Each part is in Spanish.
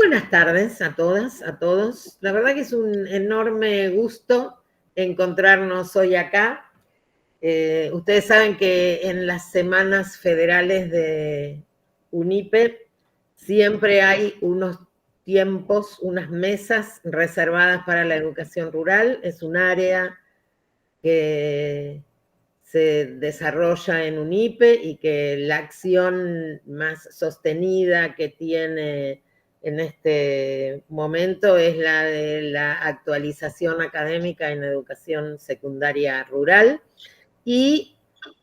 buenas tardes a todas, a todos. La verdad que es un enorme gusto encontrarnos hoy acá. Ustedes saben que en las semanas federales de UNIPE siempre hay unos tiempos, unas mesas reservadas para la educación rural. Es un área que se desarrolla en UNIPE y que la acción más sostenida que tiene en este momento es la de la actualización académica en educación secundaria rural, y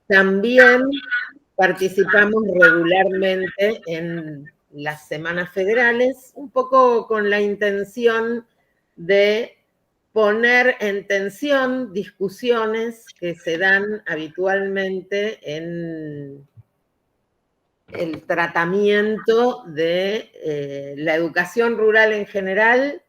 también participamos regularmente en las semanas federales, un poco con la intención de poner en tensión discusiones que se dan habitualmente en el tratamiento de la educación rural en general,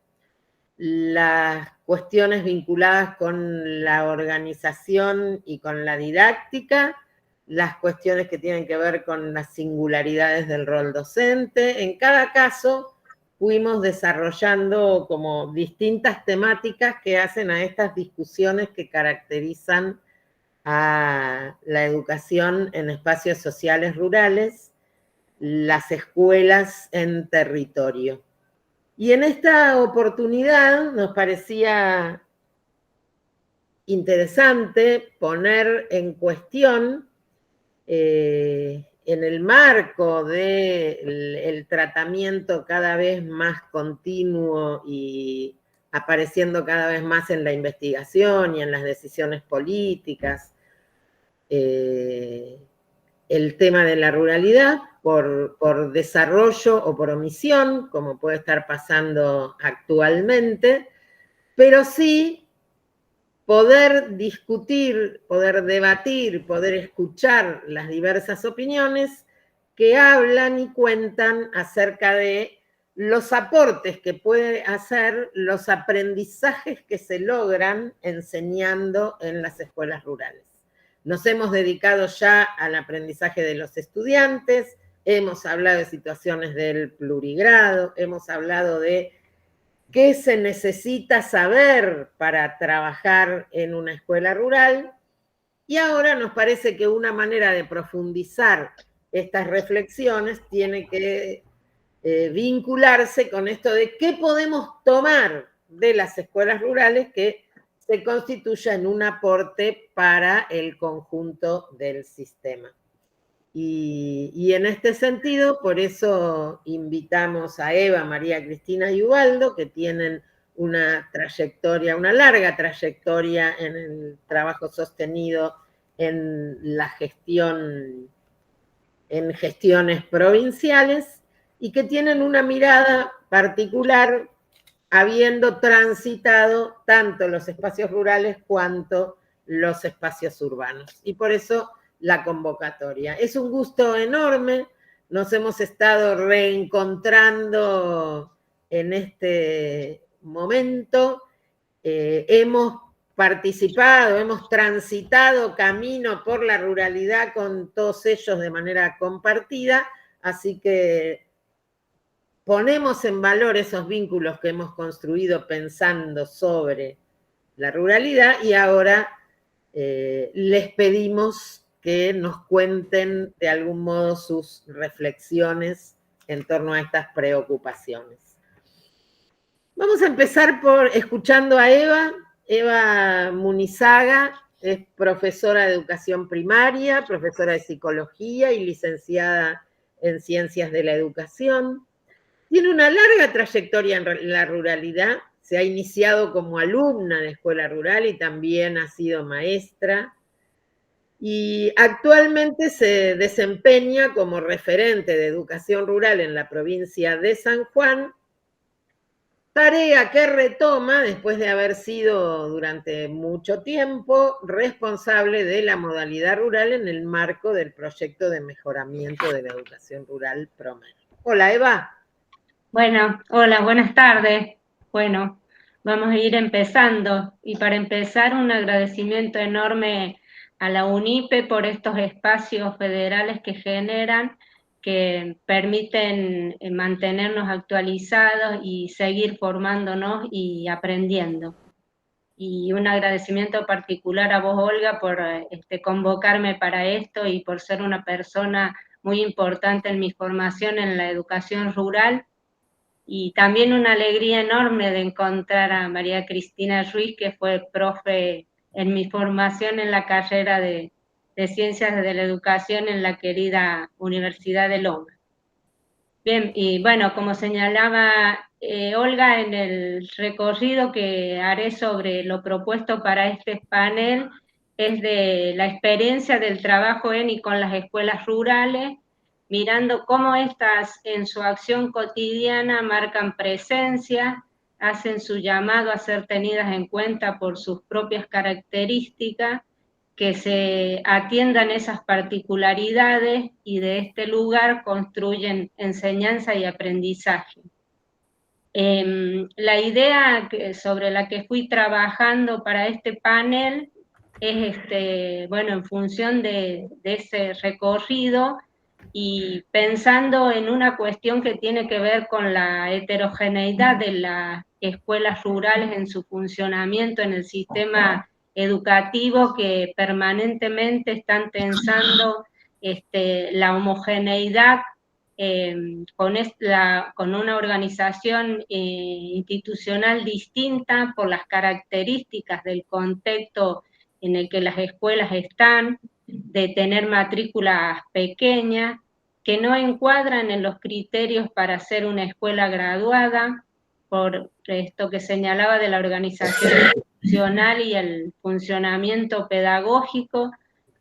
las cuestiones vinculadas con la organización y con la didáctica, las cuestiones que tienen que ver con las singularidades del rol docente. En cada caso fuimos desarrollando como distintas temáticas que hacen a estas discusiones que caracterizan a la educación en espacios sociales rurales, las escuelas en territorio. Y en esta oportunidad nos parecía interesante poner en cuestión, en el marco del tratamiento cada vez más continuo y apareciendo cada vez más en la investigación y en las decisiones políticas, el tema de la ruralidad por desarrollo o por omisión, como puede estar pasando actualmente, pero sí poder discutir, poder debatir, poder escuchar las diversas opiniones que hablan y cuentan acerca de los aportes que puede hacer los aprendizajes que se logran enseñando en las escuelas rurales. Nos hemos dedicado ya al aprendizaje de los estudiantes, hemos hablado de situaciones del plurigrado, hemos hablado de qué se necesita saber para trabajar en una escuela rural, y ahora nos parece que una manera de profundizar estas reflexiones tiene que vincularse con esto de qué podemos tomar de las escuelas rurales que se constituya en un aporte para el conjunto del sistema. Y en este sentido, por eso invitamos a Eva, María Cristina y Ubaldo, que tienen una trayectoria, una larga trayectoria en el trabajo sostenido en la gestión, en gestiones provinciales, y que tienen una mirada particular habiendo transitado tanto los espacios rurales cuanto los espacios urbanos. Y por eso la convocatoria. Es un gusto enorme, nos hemos estado reencontrando en este momento, hemos participado, hemos transitado camino por la ruralidad con todos ellos de manera compartida, así que ponemos en valor esos vínculos que hemos construido pensando sobre la ruralidad, y ahora les pedimos que nos cuenten de algún modo sus reflexiones en torno a estas preocupaciones. Vamos a empezar por escuchando a Eva. Eva Munizaga es profesora de educación primaria, profesora de psicología y licenciada en ciencias de la educación. Tiene una larga trayectoria en la ruralidad, se ha iniciado como alumna de escuela rural y también ha sido maestra, y actualmente se desempeña como referente de educación rural en la provincia de San Juan, tarea que retoma después de haber sido durante mucho tiempo responsable de la modalidad rural en el marco del proyecto de mejoramiento de la educación rural PROMER. Hola, Eva. Bueno, hola, buenas tardes. Bueno, vamos a ir empezando. Y para empezar, un agradecimiento enorme a la UNIPE por estos espacios federales que generan que permiten mantenernos actualizados y seguir formándonos y aprendiendo. Y un agradecimiento particular a vos, Olga, por convocarme para esto y por ser una persona muy importante en mi formación en la educación rural. Y también una alegría enorme de encontrar a María Cristina Ruiz, que fue profe en mi formación en la carrera de Ciencias de la Educación en la querida Universidad de Loma. Bien, y bueno, como señalaba Olga, en el recorrido que haré sobre lo propuesto para este panel es de la experiencia del trabajo en y con las escuelas rurales, mirando cómo estas en su acción cotidiana marcan presencia, hacen su llamado a ser tenidas en cuenta por sus propias características, que se atiendan esas particularidades y de este lugar construyen enseñanza y aprendizaje. La idea sobre la que fui trabajando para este panel es, bueno, en función de ese recorrido y pensando en una cuestión que tiene que ver con la heterogeneidad de las escuelas rurales en su funcionamiento en el sistema educativo, que permanentemente están tensando la homogeneidad con una organización institucional distinta por las características del contexto en el que las escuelas están, de tener matrículas pequeñas, que no encuadran en los criterios para ser una escuela graduada, por esto que señalaba de la organización institucional y el funcionamiento pedagógico,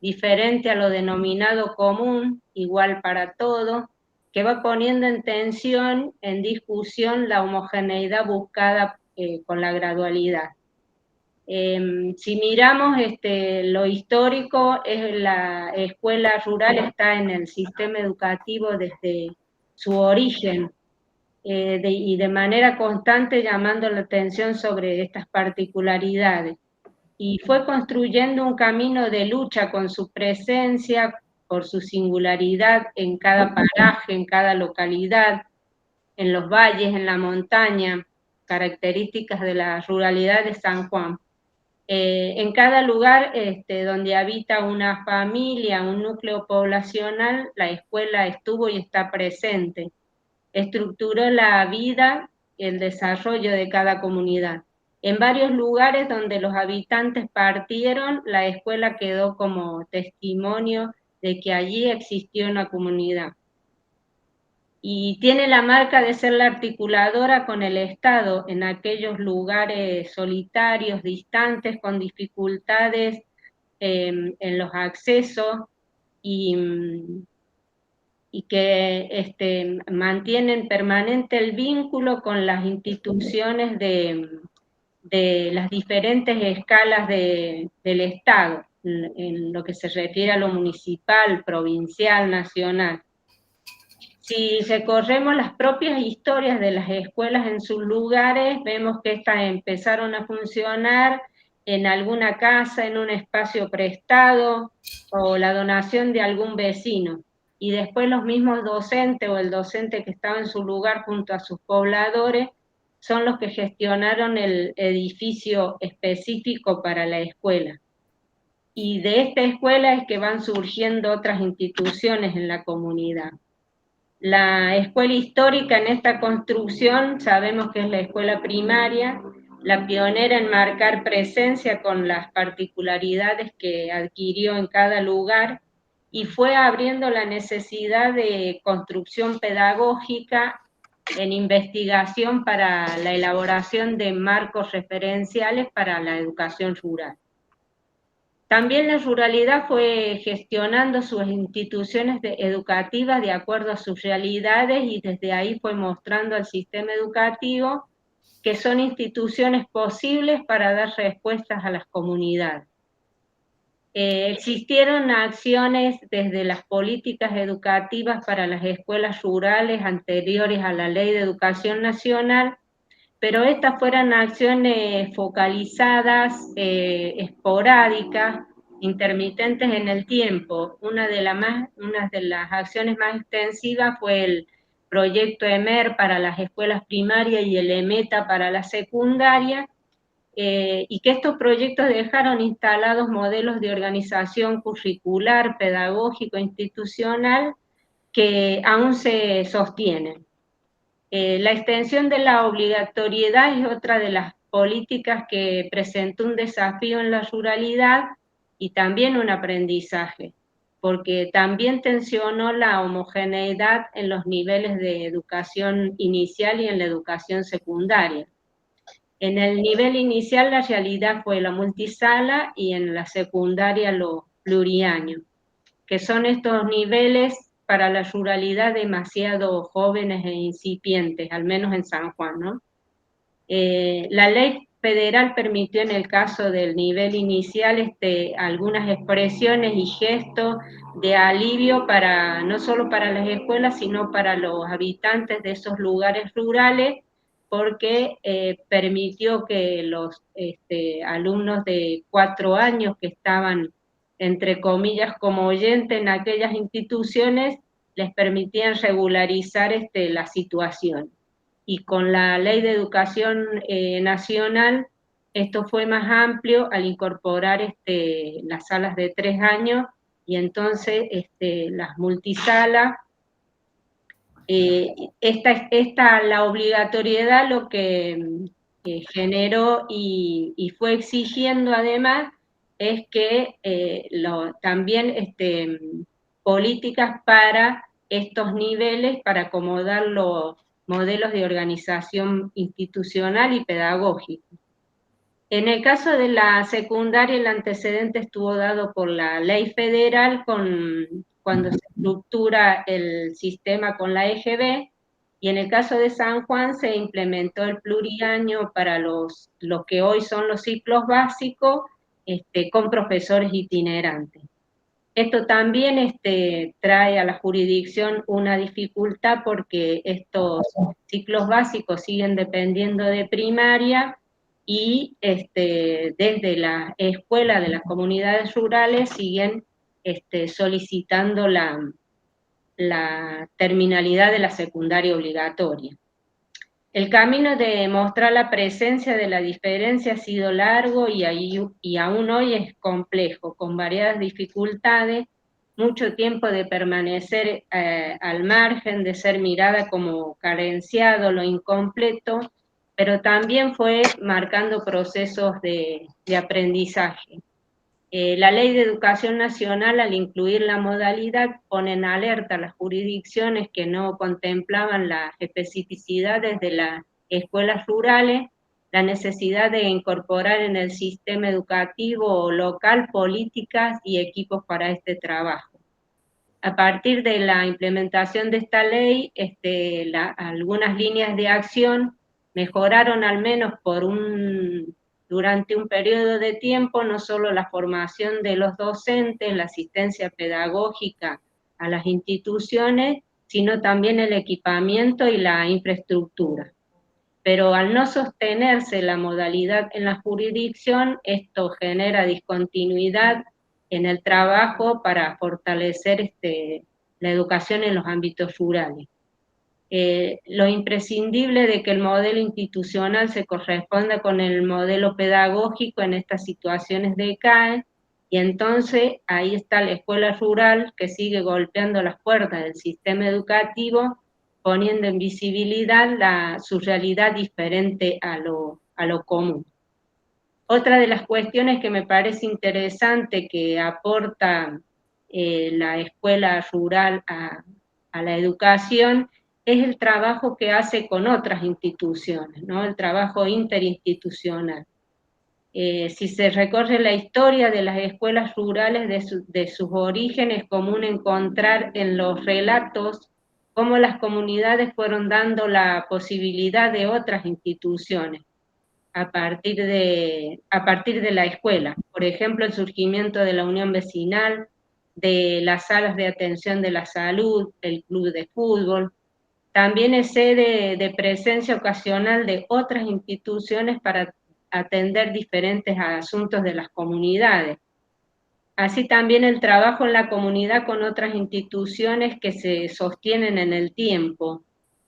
diferente a lo denominado común, igual para todos, que va poniendo en tensión, en discusión, la homogeneidad buscada con la gradualidad. Si miramos lo histórico, la escuela rural está en el sistema educativo desde su origen y de manera constante llamando la atención sobre estas particularidades. Y fue construyendo un camino de lucha con su presencia, por su singularidad en cada paraje, en cada localidad, en los valles, en la montaña, características de la ruralidad de San Juan. En cada lugar donde habita una familia, un núcleo poblacional, la escuela estuvo y está presente. Estructuró la vida y el desarrollo de cada comunidad. En varios lugares donde los habitantes partieron, la escuela quedó como testimonio de que allí existió una comunidad. Y tiene la marca de ser la articuladora con el Estado en aquellos lugares solitarios, distantes, con dificultades en los accesos y que mantienen permanente el vínculo con las instituciones de las diferentes escalas del Estado, en lo que se refiere a lo municipal, provincial, nacional. Si recorremos las propias historias de las escuelas en sus lugares, vemos que estas empezaron a funcionar en alguna casa, en un espacio prestado o la donación de algún vecino. Y después los mismos docentes o el docente que estaba en su lugar junto a sus pobladores son los que gestionaron el edificio específico para la escuela. Y de esta escuela es que van surgiendo otras instituciones en la comunidad. La escuela histórica en esta construcción sabemos que es la escuela primaria, la pionera en marcar presencia con las particularidades que adquirió en cada lugar y fue abriendo la necesidad de construcción pedagógica en investigación para la elaboración de marcos referenciales para la educación rural. También la ruralidad fue gestionando sus instituciones educativas de acuerdo a sus realidades y desde ahí fue mostrando al sistema educativo que son instituciones posibles para dar respuestas a las comunidades. Existieron acciones desde las políticas educativas para las escuelas rurales anteriores a la Ley de Educación Nacional, pero estas fueron acciones focalizadas, esporádicas, intermitentes en el tiempo. Una de las acciones más extensivas fue el proyecto EMER para las escuelas primarias y el EMETA para la secundaria, y que estos proyectos dejaron instalados modelos de organización curricular, pedagógico, institucional, que aún se sostienen. La extensión de la obligatoriedad es otra de las políticas que presentó un desafío en la ruralidad y también un aprendizaje, porque también tensionó la homogeneidad en los niveles de educación inicial y en la educación secundaria. En el nivel inicial la realidad fue la multisala y en la secundaria lo pluriaño, que son estos niveles para la ruralidad demasiado jóvenes e incipientes, al menos en San Juan, ¿no? La ley federal permitió en el caso del nivel inicial algunas expresiones y gestos de alivio para, no solo para las escuelas, sino para los habitantes de esos lugares rurales, porque permitió que los alumnos de 4 años que estaban, entre comillas, como oyentes en aquellas instituciones, les permitían regularizar la situación. Y con la Ley de Educación Nacional, esto fue más amplio al incorporar las salas de 3 años y entonces las multisalas. La obligatoriedad lo que generó y fue exigiendo además es que también políticas para estos niveles, para acomodar los modelos de organización institucional y pedagógica. En el caso de la secundaria, el antecedente estuvo dado por la ley federal cuando se estructura el sistema con la EGB, y en el caso de San Juan se implementó el pluriaño para lo que hoy son los ciclos básicos, con profesores itinerantes. Esto también trae a la jurisdicción una dificultad porque estos ciclos básicos siguen dependiendo de primaria y desde la escuela de las comunidades rurales siguen solicitando la terminalidad de la secundaria obligatoria. El camino de mostrar la presencia de la diferencia ha sido largo y aún hoy es complejo, con variadas dificultades, mucho tiempo de permanecer al margen, de ser mirada como carenciado, lo incompleto, pero también fue marcando procesos de aprendizaje. La Ley de Educación Nacional, al incluir la modalidad, pone en alerta a las jurisdicciones que no contemplaban las especificidades de las escuelas rurales, la necesidad de incorporar en el sistema educativo local políticas y equipos para este trabajo. A partir de la implementación de esta ley, algunas líneas de acción mejoraron al menos durante un periodo de tiempo, no solo la formación de los docentes, la asistencia pedagógica a las instituciones, sino también el equipamiento y la infraestructura. Pero al no sostenerse la modalidad en la jurisdicción, esto genera discontinuidad en el trabajo para fortalecer la educación en los ámbitos rurales. Lo imprescindible de que el modelo institucional se corresponda con el modelo pedagógico en estas situaciones decae, y entonces ahí está la escuela rural que sigue golpeando las puertas del sistema educativo, poniendo en visibilidad su realidad diferente a lo común. Otra de las cuestiones que me parece interesante que aporta la escuela rural a la educación es el trabajo que hace con otras instituciones, ¿no? El trabajo interinstitucional. Si se recorre la historia de las escuelas rurales de sus orígenes, es común encontrar en los relatos cómo las comunidades fueron dando la posibilidad de otras instituciones a partir de la escuela. Por ejemplo, el surgimiento de la unión vecinal, de las salas de atención de la salud, el club de fútbol. También es sede de presencia ocasional de otras instituciones para atender diferentes asuntos de las comunidades. Así también el trabajo en la comunidad con otras instituciones que se sostienen en el tiempo.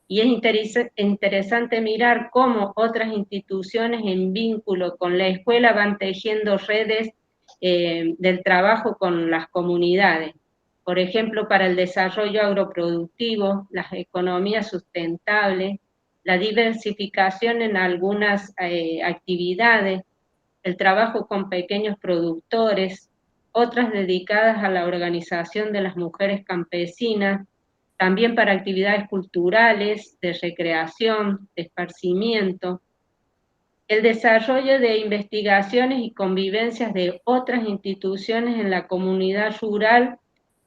Y es interesante mirar cómo otras instituciones en vínculo con la escuela van tejiendo redes del trabajo con las comunidades. Por ejemplo, para el desarrollo agroproductivo, las economías sustentables, la diversificación en algunas actividades, el trabajo con pequeños productores, otras dedicadas a la organización de las mujeres campesinas, también para actividades culturales, de recreación, de esparcimiento, el desarrollo de investigaciones y convivencias de otras instituciones en la comunidad rural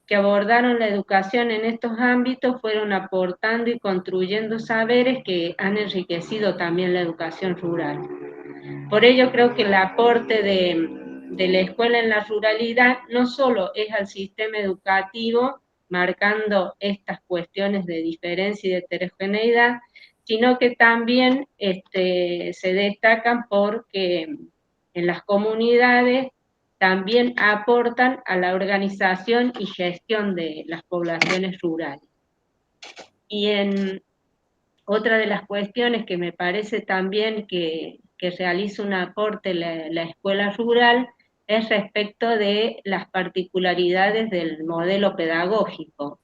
que abordaron la educación en estos ámbitos fueron aportando y construyendo saberes que han enriquecido también la educación rural. Por ello creo que el aporte de la escuela en la ruralidad no solo es al sistema educativo, marcando estas cuestiones de diferencia y de heterogeneidad, sino que también se destacan porque en las comunidades también aportan a la organización y gestión de las poblaciones rurales. Y en otra de las cuestiones que me parece también que realiza un aporte la escuela rural es respecto de las particularidades del modelo pedagógico.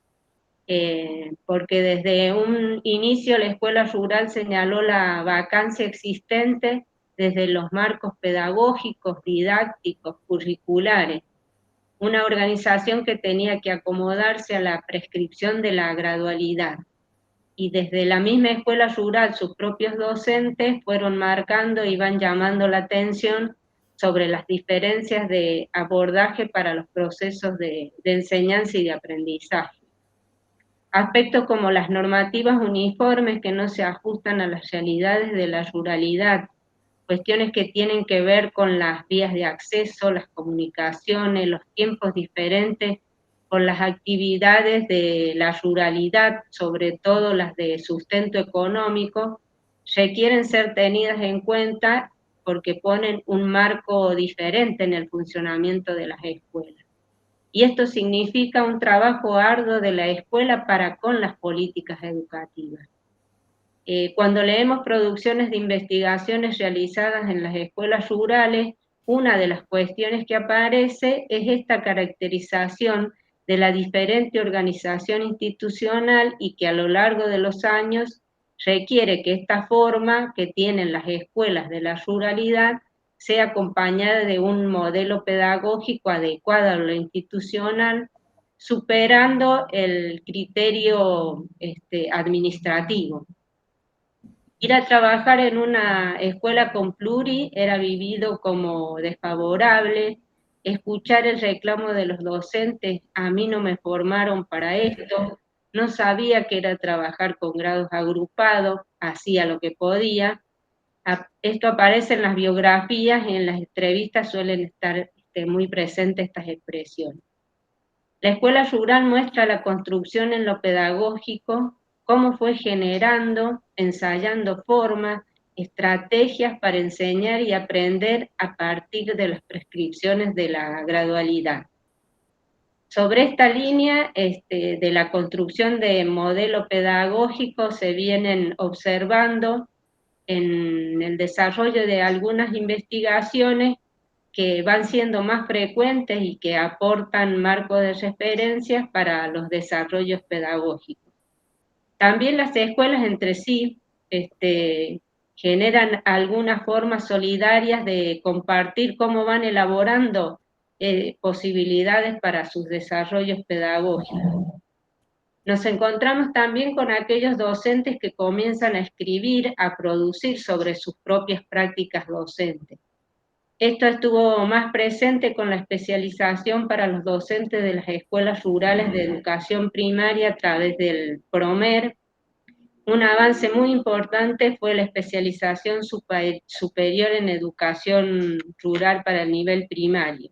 Porque desde un inicio la escuela rural señaló la vacancia existente desde los marcos pedagógicos, didácticos, curriculares, una organización que tenía que acomodarse a la prescripción de la gradualidad. Y desde la misma escuela rural sus propios docentes fueron marcando y van llamando la atención sobre las diferencias de abordaje para los procesos de enseñanza y de aprendizaje. Aspectos como las normativas uniformes que no se ajustan a las realidades de la ruralidad, cuestiones que tienen que ver con las vías de acceso, las comunicaciones, los tiempos diferentes, con las actividades de la ruralidad, sobre todo las de sustento económico, requieren ser tenidas en cuenta porque ponen un marco diferente en el funcionamiento de las escuelas. Y esto significa un trabajo arduo de la escuela para con las políticas educativas. Cuando leemos producciones de investigaciones realizadas en las escuelas rurales, una de las cuestiones que aparece es esta caracterización de la diferente organización institucional y que a lo largo de los años requiere que esta forma que tienen las escuelas de la ruralidad sea acompañada de un modelo pedagógico adecuado a lo institucional, superando el criterio administrativo. Ir a trabajar en una escuela con pluri era vivido como desfavorable, escuchar el reclamo de los docentes, a mí no me formaron para esto, no sabía que era trabajar con grados agrupados, hacía lo que podía. Esto aparece en las biografías y en las entrevistas suelen estar muy presentes estas expresiones. La escuela rural muestra la construcción en lo pedagógico, cómo fue generando, ensayando formas, estrategias para enseñar y aprender a partir de las prescripciones de la gradualidad. Sobre esta línea de la construcción de modelo pedagógico se vienen observando en el desarrollo de algunas investigaciones que van siendo más frecuentes y que aportan marcos de referencias para los desarrollos pedagógicos. También las escuelas entre sí generan algunas formas solidarias de compartir cómo van elaborando posibilidades para sus desarrollos pedagógicos. Nos encontramos también con aquellos docentes que comienzan a escribir, a producir sobre sus propias prácticas docentes. Esto estuvo más presente con la especialización para los docentes de las escuelas rurales de educación primaria a través del PROMER. Un avance muy importante fue la especialización superior en educación rural para el nivel primario.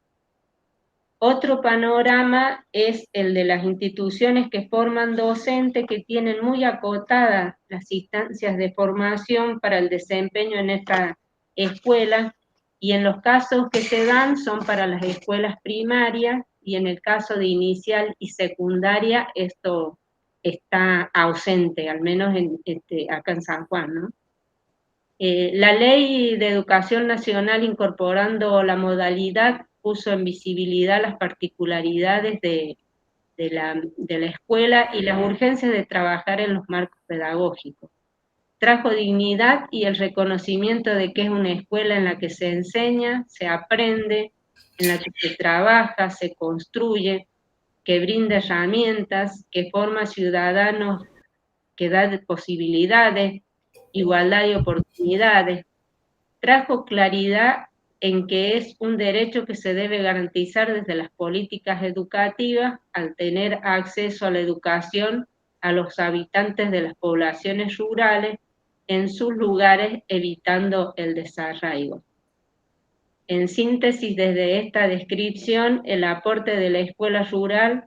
Otro panorama es el de las instituciones que forman docentes que tienen muy acotadas las instancias de formación para el desempeño en esta escuela y en los casos que se dan son para las escuelas primarias, y en el caso de inicial y secundaria esto está ausente, al menos acá en San Juan, ¿no? La Ley de Educación Nacional, incorporando la modalidad, puso en visibilidad las particularidades de la escuela y las urgencias de trabajar en los marcos pedagógicos. Trajo dignidad y el reconocimiento de que es una escuela en la que se enseña, se aprende, en la que se trabaja, se construye, que brinda herramientas, que forma ciudadanos, que da posibilidades, igualdad de oportunidades. Trajo claridad en que es un derecho que se debe garantizar desde las políticas educativas al tener acceso a la educación a los habitantes de las poblaciones rurales en sus lugares, evitando el desarraigo. En síntesis, desde esta descripción, el aporte de la escuela rural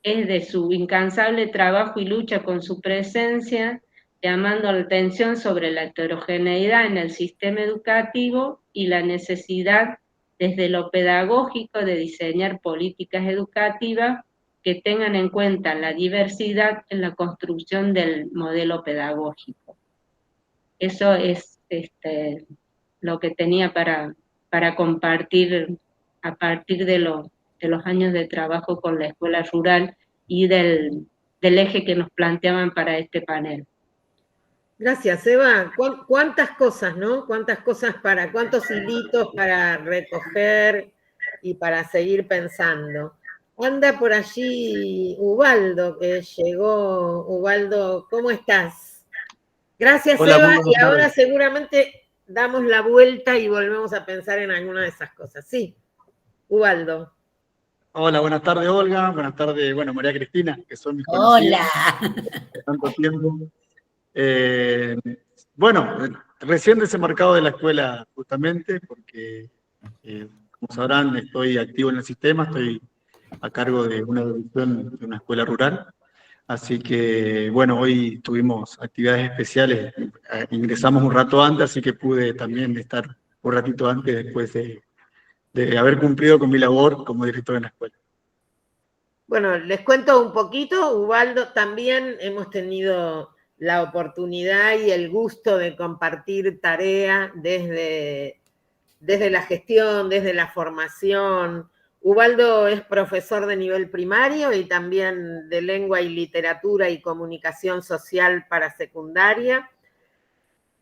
es de su incansable trabajo y lucha con su presencia, llamando la atención sobre la heterogeneidad en el sistema educativo y la necesidad desde lo pedagógico de diseñar políticas educativas que tengan en cuenta la diversidad en la construcción del modelo pedagógico. Eso es lo que tenía para compartir a partir de los años de trabajo con la escuela rural y del eje que nos planteaban para este panel. Gracias, Eva. ¿Cuántas cosas, no? Cuántos hilitos para recoger y para seguir pensando. Anda por allí Ubaldo, que llegó. Ubaldo, ¿cómo estás? Gracias, Hola, Eva, muy buenas y ahora tardes. seguramente damos la vuelta y volvemos a pensar en alguna de esas cosas. Sí, Ubaldo. Hola, buenas tardes, Olga. Buenas tardes, bueno, María Cristina, que son mis conocidos Hola. de tanto tiempo. Bueno, recién desembarcado de la escuela, justamente, porque, como sabrán, estoy activo en el sistema, estoy a cargo de una dirección de una escuela rural. Así que, bueno, hoy tuvimos actividades especiales, ingresamos un rato antes, así que pude también estar un ratito antes después de haber cumplido con mi labor como director en la escuela. Bueno, les cuento un poquito. Ubaldo, también hemos tenido la oportunidad y el gusto de compartir tarea desde la gestión, desde la formación. Ubaldo es profesor de nivel primario y también de lengua y literatura y comunicación social para secundaria.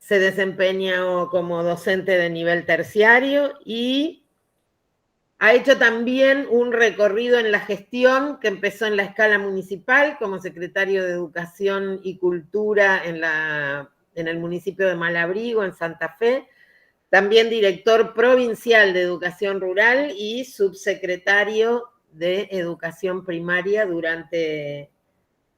Se desempeña como docente de nivel terciario y ha hecho también un recorrido en la gestión que empezó en la escala municipal como secretario de Educación y Cultura en el municipio de Malabrigo, en Santa Fe. También director provincial de Educación Rural y subsecretario de Educación Primaria durante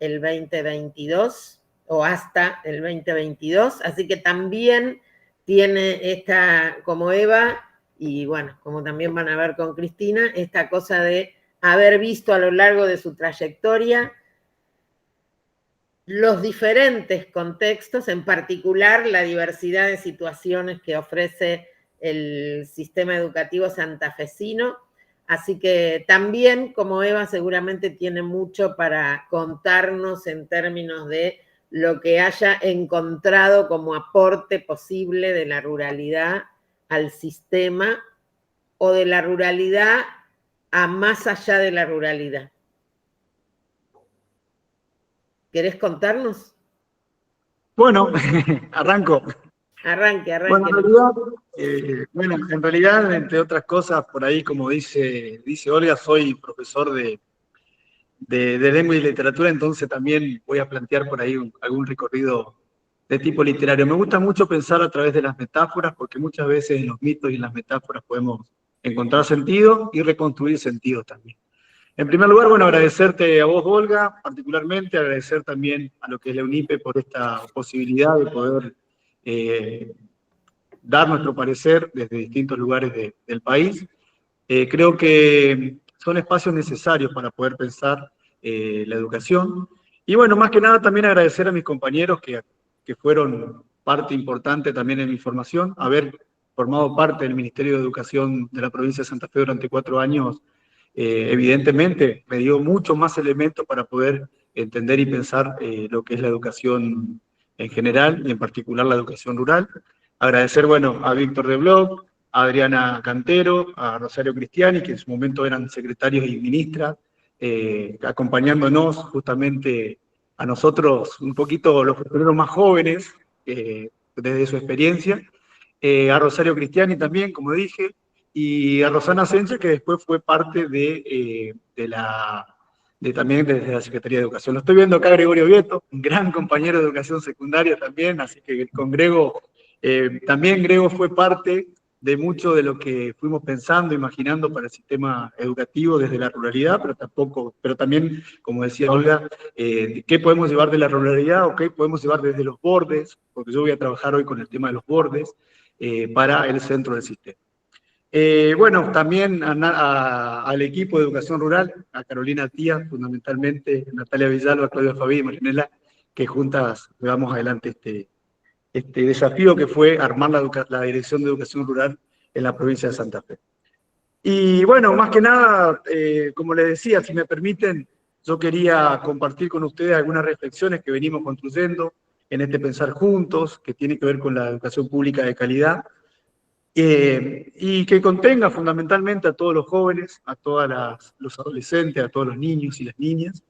el 2022 o hasta el 2022. Así que también tiene esta, como Eva, y bueno, como también van a ver con Cristina, esta cosa de haber visto a lo largo de su trayectoria los diferentes contextos, en particular la diversidad de situaciones que ofrece el sistema educativo santafesino. Así que también, como Eva, seguramente tiene mucho para contarnos en términos de lo que haya encontrado como aporte posible de la ruralidad al sistema o de la ruralidad a más allá de la ruralidad. ¿Querés contarnos? Bueno, arranco. Arranque. Bueno, en realidad, entre otras cosas, por ahí, como dice Olga, soy profesor de lengua y literatura, entonces también voy a plantear por ahí algún recorrido de tipo literario. Me gusta mucho pensar a través de las metáforas, porque muchas veces en los mitos y en las metáforas podemos encontrar sentido y reconstruir sentidos también. En primer lugar, bueno, agradecerte a vos, Olga, particularmente, agradecer también a lo que es la UNIPE por esta posibilidad de poder dar nuestro parecer desde distintos lugares del país. Creo que son espacios necesarios para poder pensar la educación. Y bueno, más que nada también agradecer a mis compañeros que fueron parte importante también en mi formación, haber formado parte del Ministerio de Educación de la provincia de Santa Fe durante 4 años, evidentemente me dio muchos más elementos para poder entender y pensar lo que es la educación en general y en particular la educación rural. Agradecer, bueno, a Víctor de Bloch, a Adriana Cantero, a Rosario Cristiani, que en su momento eran secretarios y ministras, acompañándonos justamente a nosotros un poquito los funcionarios más jóvenes, desde su experiencia, a Rosario Cristiani también, como dije, y a Rosana Sencha, que después fue parte también desde la Secretaría de Educación. Lo estoy viendo acá, Gregorio Vieto, un gran compañero de educación secundaria también, así que con Grego, también Grego fue parte de mucho de lo que fuimos pensando, imaginando para el sistema educativo desde la ruralidad, pero también, como decía Olga, qué podemos llevar de la ruralidad o qué podemos llevar desde los bordes, porque yo voy a trabajar hoy con el tema de los bordes, para el centro del sistema. Bueno, también al equipo de educación rural, a Carolina Tía, fundamentalmente, Natalia Villalba, Claudia Fabi y Marinela, que juntas llevamos adelante este desafío que fue armar la Dirección de Educación Rural en la provincia de Santa Fe. Y bueno, más que nada, como les decía, si me permiten, yo quería compartir con ustedes algunas reflexiones que venimos construyendo en este Pensar Juntos, que tiene que ver con la educación pública de calidad, y que contenga fundamentalmente a todos los jóvenes, a todos los adolescentes, a todos los niños y las niñas.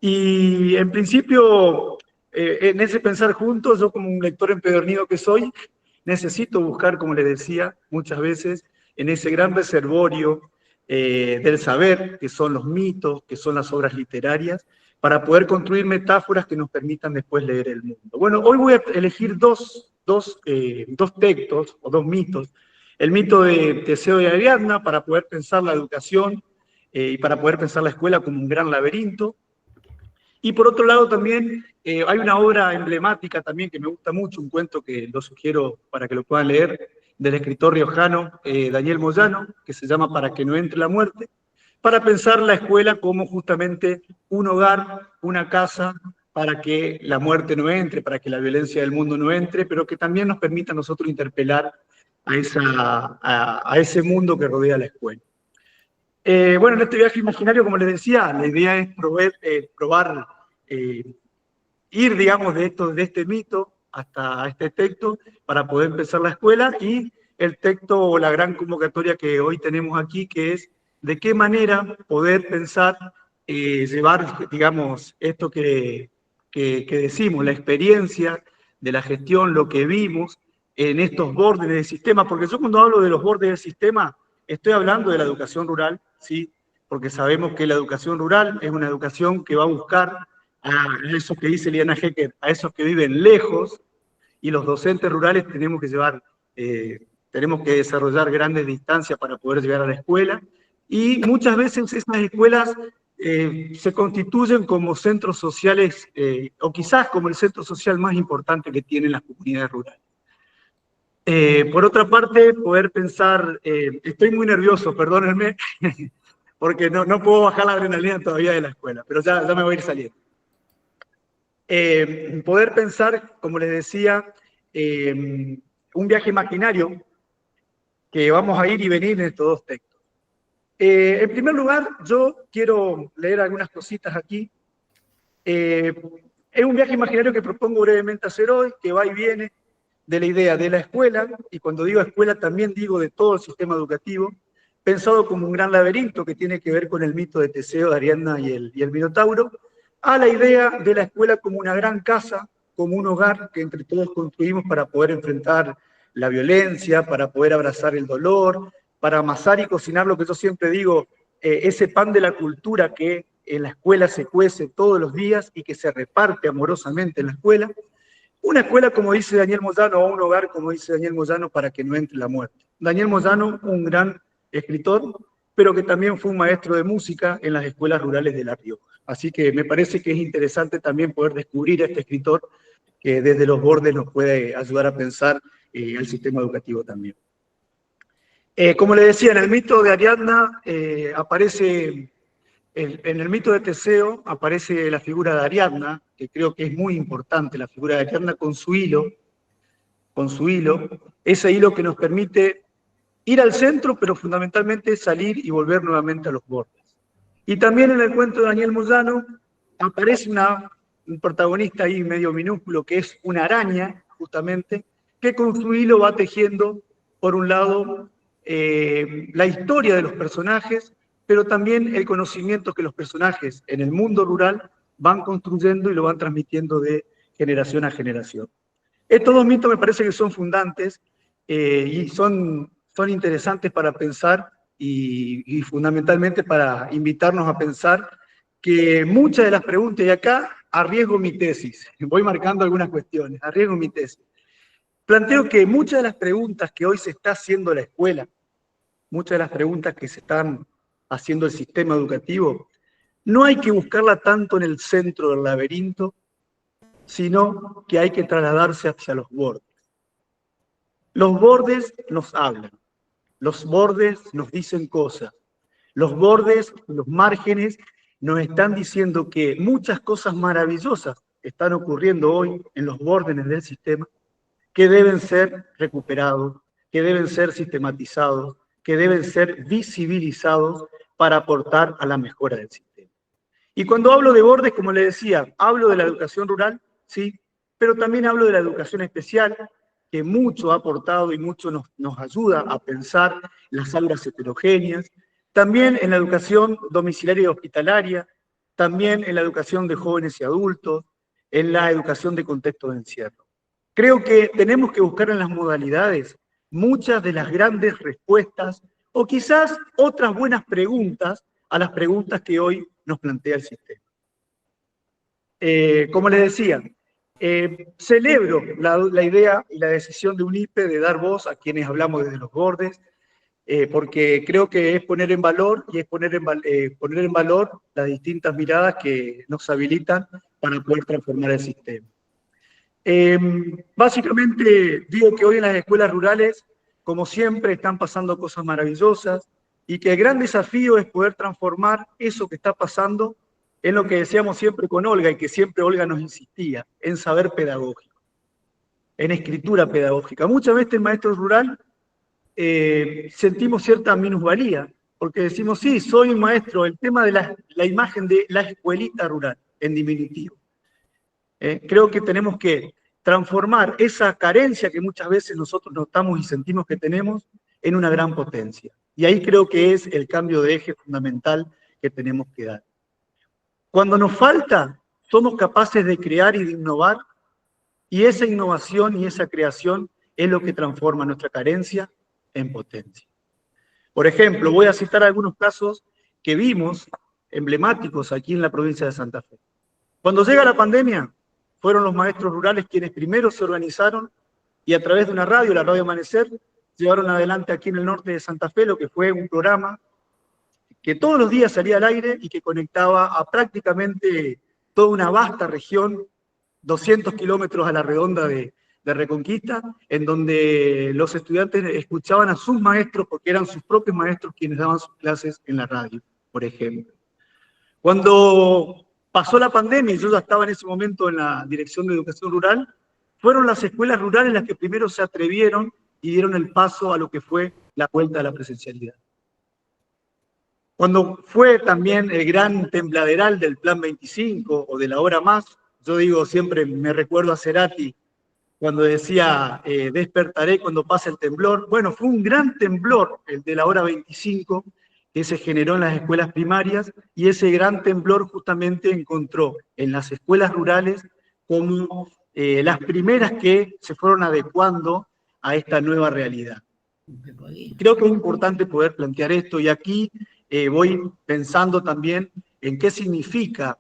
Y en principio, en ese Pensar Juntos, yo como un lector empedernido que soy, necesito buscar, como les decía, muchas veces, en ese gran reservorio del saber, que son los mitos, que son las obras literarias, para poder construir metáforas que nos permitan después leer el mundo. Bueno, hoy voy a elegir dos textos o dos mitos. El mito de Teseo y Ariadna, para poder pensar la educación y para poder pensar la escuela como un gran laberinto. Y por otro lado también hay una obra emblemática también que me gusta mucho, un cuento que lo sugiero para que lo puedan leer, del escritor riojano Daniel Moyano, que se llama Para que no entre la muerte, para pensar la escuela como justamente un hogar, una casa, para que la muerte no entre, para que la violencia del mundo no entre, pero que también nos permita a nosotros interpelar a ese mundo que rodea la escuela. Bueno, en este viaje imaginario, como les decía, la idea es probar ir, digamos, de este mito hasta este texto para poder empezar la escuela, y el texto o la gran convocatoria que hoy tenemos aquí, que es de qué manera poder pensar, llevar, digamos, esto que decimos, la experiencia de la gestión, lo que vimos en estos bordes del sistema, porque yo cuando hablo de los bordes del sistema, estoy hablando de la educación rural, ¿sí? Porque sabemos que la educación rural es una educación que va a buscar a esos que dice Liana Hecker, a esos que viven lejos, y los docentes rurales tenemos que desarrollar grandes distancias para poder llegar a la escuela, y muchas veces esas escuelas se constituyen como centros sociales, o quizás como el centro social más importante que tienen las comunidades rurales. Por otra parte, poder pensar, estoy muy nervioso, perdónenme, porque no puedo bajar la adrenalina todavía de la escuela, pero ya me voy a ir saliendo. Poder pensar, como les decía, un viaje imaginario que vamos a ir y venir en estos dos textos. En primer lugar, yo quiero leer algunas cositas aquí. Es un viaje imaginario que propongo brevemente hacer hoy, que va y viene de la idea de la escuela, y cuando digo escuela también digo de todo el sistema educativo, pensado como un gran laberinto que tiene que ver con el mito de Teseo, de Ariadna y el Minotauro, a la idea de la escuela como una gran casa, como un hogar que entre todos construimos para poder enfrentar la violencia, para poder abrazar el dolor, para amasar y cocinar lo que yo siempre digo, ese pan de la cultura que en la escuela se cuece todos los días y que se reparte amorosamente en la escuela. Una escuela, como dice Daniel Moyano, o un hogar, como dice Daniel Moyano, para que no entre la muerte. Daniel Moyano, un gran escritor, pero que también fue un maestro de música en las escuelas rurales de La Rioja. Así que me parece que es interesante también poder descubrir a este escritor que desde los bordes nos puede ayudar a pensar el sistema educativo también. Como les decía, en el mito de Ariadna en el mito de Teseo aparece la figura de Ariadna, que creo que es muy importante, la figura de Ariadna con su hilo, con su hilo, ese hilo que nos permite ir al centro, pero fundamentalmente salir y volver nuevamente a los bordes. Y también en el cuento de Daniel Moyano aparece un protagonista ahí medio minúsculo, que es una araña, justamente, que con su hilo va tejiendo, por un lado, la historia de los personajes, pero también el conocimiento que los personajes en el mundo rural van construyendo y lo van transmitiendo de generación a generación. Estos dos mitos me parece que son fundantes y son interesantes para pensar y fundamentalmente para invitarnos a pensar que muchas de las preguntas, y acá arriesgo mi tesis, voy marcando algunas cuestiones, arriesgo mi tesis. Planteo que muchas de las preguntas que hoy se está haciendo la escuela, muchas de las preguntas que se están haciendo el sistema educativo, no hay que buscarla tanto en el centro del laberinto, sino que hay que trasladarse hacia los bordes. Los bordes nos hablan, los bordes nos dicen cosas, los bordes, los márgenes, nos están diciendo que muchas cosas maravillosas están ocurriendo hoy en los bordes del sistema, que deben ser recuperados, que deben ser sistematizados, que deben ser visibilizados para aportar a la mejora del sistema. Y cuando hablo de bordes, como le decía, hablo de la educación rural, sí, pero también hablo de la educación especial, que mucho ha aportado y mucho nos ayuda a pensar las aulas heterogéneas, también en la educación domiciliaria y hospitalaria, también en la educación de jóvenes y adultos, en la educación de contexto de encierro. Creo que tenemos que buscar en las modalidades muchas de las grandes respuestas o quizás otras buenas preguntas a las preguntas que hoy nos plantea el sistema. Como les decía, celebro la idea y la decisión de UNIPE de dar voz a quienes hablamos desde los bordes, porque creo que es poner en valor y es poner en valor las distintas miradas que nos habilitan para poder transformar el sistema. Básicamente digo que hoy en las escuelas rurales, como siempre, están pasando cosas maravillosas y que el gran desafío es poder transformar eso que está pasando en lo que decíamos siempre con Olga y que siempre Olga nos insistía, en saber pedagógico, en escritura pedagógica. Muchas veces el maestro rural sentimos cierta minusvalía, porque decimos, sí, soy un maestro, el tema de la imagen de la escuelita rural, en diminutivo. Creo que tenemos que transformar esa carencia que muchas veces nosotros notamos y sentimos que tenemos en una gran potencia. Y ahí creo que es el cambio de eje fundamental que tenemos que dar. Cuando nos falta, somos capaces de crear y de innovar, y esa innovación y esa creación es lo que transforma nuestra carencia en potencia. Por ejemplo, voy a citar algunos casos que vimos emblemáticos aquí en la provincia de Santa Fe. Cuando llega la pandemia, fueron los maestros rurales quienes primero se organizaron y a través de una radio, la Radio Amanecer, llevaron adelante aquí en el norte de Santa Fe lo que fue un programa que todos los días salía al aire y que conectaba a prácticamente toda una vasta región, 200 kilómetros a la redonda de Reconquista, en donde los estudiantes escuchaban a sus maestros porque eran sus propios maestros quienes daban sus clases en la radio, por ejemplo. Cuando pasó la pandemia, y yo ya estaba en ese momento en la Dirección de Educación Rural, fueron las escuelas rurales las que primero se atrevieron y dieron el paso a lo que fue la vuelta a la presencialidad. Cuando fue también el gran tembladeral del Plan 25 o de la hora más, yo digo siempre, me recuerdo a Cerati, cuando decía, despertaré cuando pase el temblor. Bueno, fue un gran temblor el de la hora 25 que se generó en las escuelas primarias, y ese gran temblor justamente encontró en las escuelas rurales como las primeras que se fueron adecuando a esta nueva realidad. Creo que es importante poder plantear esto, y aquí voy pensando también en qué significa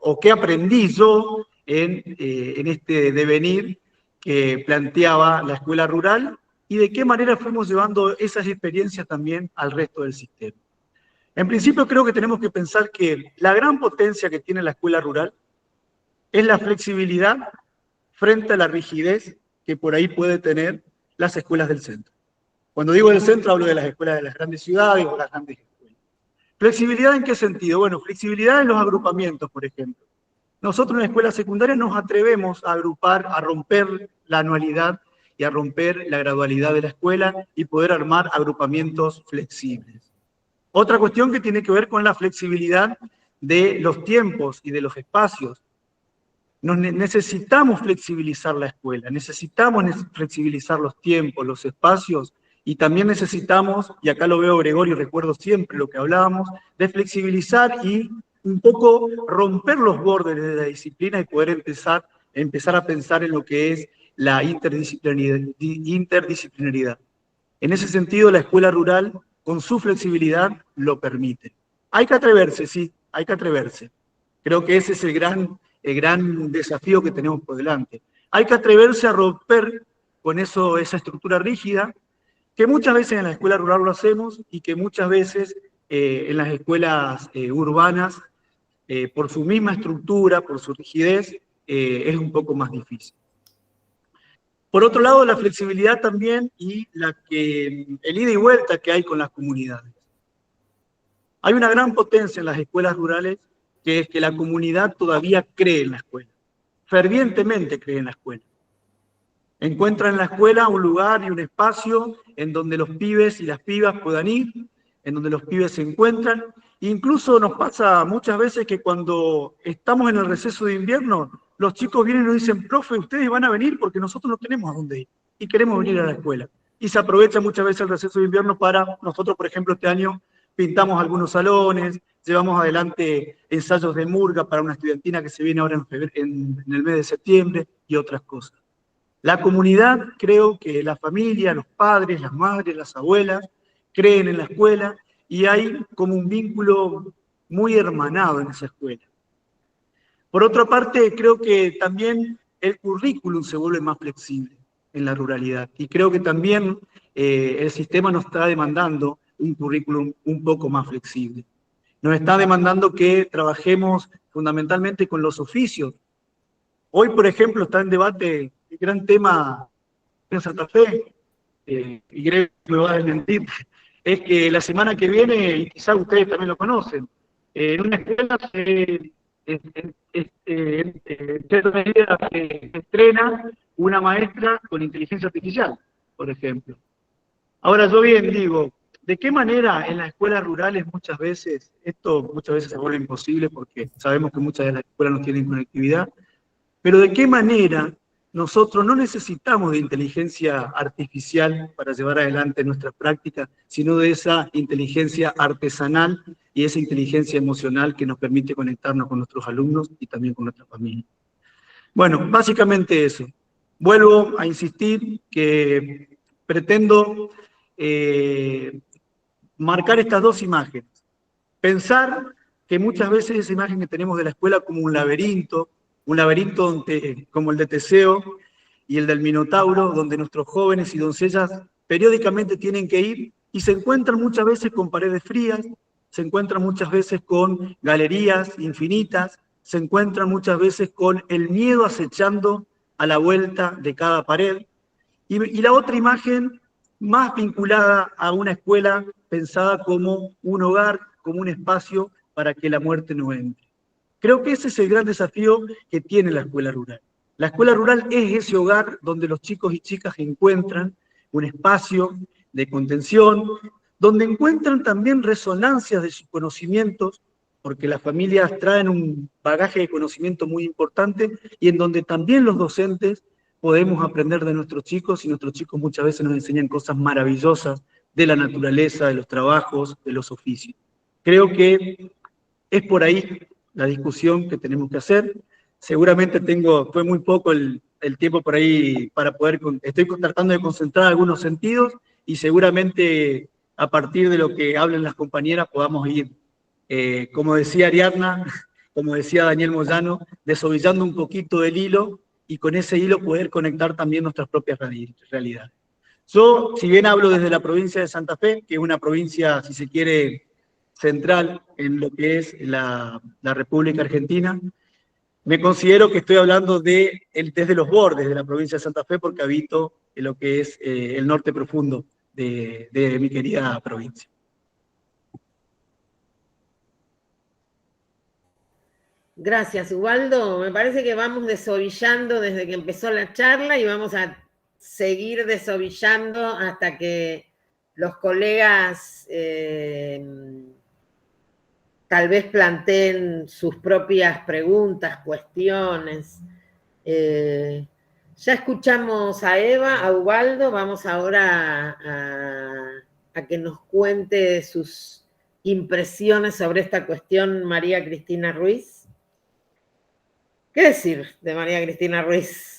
o qué aprendí yo en este devenir que planteaba la escuela rural y de qué manera fuimos llevando esas experiencias también al resto del sistema. En principio creo que tenemos que pensar que la gran potencia que tiene la escuela rural es la flexibilidad frente a la rigidez que por ahí puede tener las escuelas del centro. Cuando digo del centro hablo de las escuelas de las grandes ciudades o las grandes escuelas. ¿Flexibilidad en qué sentido? Bueno, flexibilidad en los agrupamientos, por ejemplo. Nosotros en la escuela secundaria nos atrevemos a agrupar, a romper la anualidad y a romper la gradualidad de la escuela y poder armar agrupamientos flexibles. Otra cuestión que tiene que ver con la flexibilidad de los tiempos y de los espacios. Necesitamos flexibilizar la escuela, necesitamos flexibilizar los tiempos, los espacios, y también necesitamos, y acá lo veo Gregorio, recuerdo siempre lo que hablábamos, de flexibilizar y un poco romper los bordes de la disciplina y poder empezar a pensar en lo que es la interdisciplinaridad. En ese sentido, la escuela rural, con su flexibilidad, lo permite. Hay que atreverse, sí, hay que atreverse. Creo que ese es el gran desafío que tenemos por delante. Hay que atreverse a romper con esa estructura rígida, que muchas veces en la escuela rural lo hacemos y que muchas veces en las escuelas urbanas, por su misma estructura, por su rigidez, es un poco más difícil. Por otro lado, la flexibilidad también y el ida y vuelta que hay con las comunidades. Hay una gran potencia en las escuelas rurales, que es que la comunidad todavía cree en la escuela, fervientemente cree en la escuela. Encuentra en la escuela un lugar y un espacio en donde los pibes y las pibas puedan ir, en donde los pibes se encuentran. Incluso nos pasa muchas veces que cuando estamos en el receso de invierno, los chicos vienen y nos dicen, profe, ustedes van a venir porque nosotros no tenemos a dónde ir y queremos venir a la escuela. Y se aprovecha muchas veces el receso de invierno para, nosotros por ejemplo este año pintamos algunos salones, llevamos adelante ensayos de murga para una estudiantina que se viene ahora en el mes de septiembre y otras cosas. La comunidad, creo que la familia, los padres, las madres, las abuelas, creen en la escuela y hay como un vínculo muy hermanado en esa escuela. Por otra parte, creo que también el currículum se vuelve más flexible en la ruralidad y creo que también el sistema nos está demandando un currículum un poco más flexible. Nos está demandando que trabajemos fundamentalmente con los oficios. Hoy, por ejemplo, está en debate el gran tema en Santa Fe, y Greg me va a desmentir, es que la semana que viene, y quizás ustedes también lo conocen, en una escuela en cierta medida se estrena una maestra con inteligencia artificial, por ejemplo. Ahora yo bien digo, ¿de qué manera en las escuelas rurales muchas veces se vuelve imposible porque sabemos que muchas de las escuelas no tienen conectividad? Pero ¿de qué manera nosotros no necesitamos de inteligencia artificial para llevar adelante nuestra práctica, sino de esa inteligencia artesanal y esa inteligencia emocional que nos permite conectarnos con nuestros alumnos y también con nuestra familia? Bueno, básicamente eso. Vuelvo a insistir que pretendo marcar estas dos imágenes. Pensar que muchas veces esa imagen que tenemos de la escuela como un laberinto como el de Teseo y el del Minotauro, donde nuestros jóvenes y doncellas periódicamente tienen que ir y se encuentran muchas veces con paredes frías, se encuentran muchas veces con galerías infinitas, se encuentran muchas veces con el miedo acechando a la vuelta de cada pared. Y la otra imagen más vinculada a una escuela pensada como un hogar, como un espacio para que la muerte no entre. Creo que ese es el gran desafío que tiene la escuela rural. La escuela rural es ese hogar donde los chicos y chicas encuentran un espacio de contención, donde encuentran también resonancias de sus conocimientos, porque las familias traen un bagaje de conocimiento muy importante, y en donde también los docentes podemos aprender de nuestros chicos, y nuestros chicos muchas veces nos enseñan cosas maravillosas de la naturaleza, de los trabajos, de los oficios. Creo que es por ahí la discusión que tenemos que hacer. Seguramente fue muy poco el tiempo por ahí para poder, estoy tratando de concentrar algunos sentidos y seguramente a partir de lo que hablen las compañeras podamos ir, como decía Ariadna, como decía Daniel Moyano, desovillando un poquito del hilo y con ese hilo poder conectar también nuestras propias realidades. Yo, si bien hablo desde la provincia de Santa Fe, que es una provincia, si se quiere, central en lo que es la República Argentina, me considero que estoy hablando desde los bordes de la provincia de Santa Fe porque habito en lo que es el norte profundo de mi querida provincia. Gracias, Ubaldo. Me parece que vamos desovillando desde que empezó la charla y vamos a seguir desovillando hasta que los colegas tal vez planteen sus propias preguntas, cuestiones. Ya escuchamos a Eva, a Ubaldo, vamos ahora a que nos cuente sus impresiones sobre esta cuestión María Cristina Ruiz. ¿Qué decir de María Cristina Ruiz?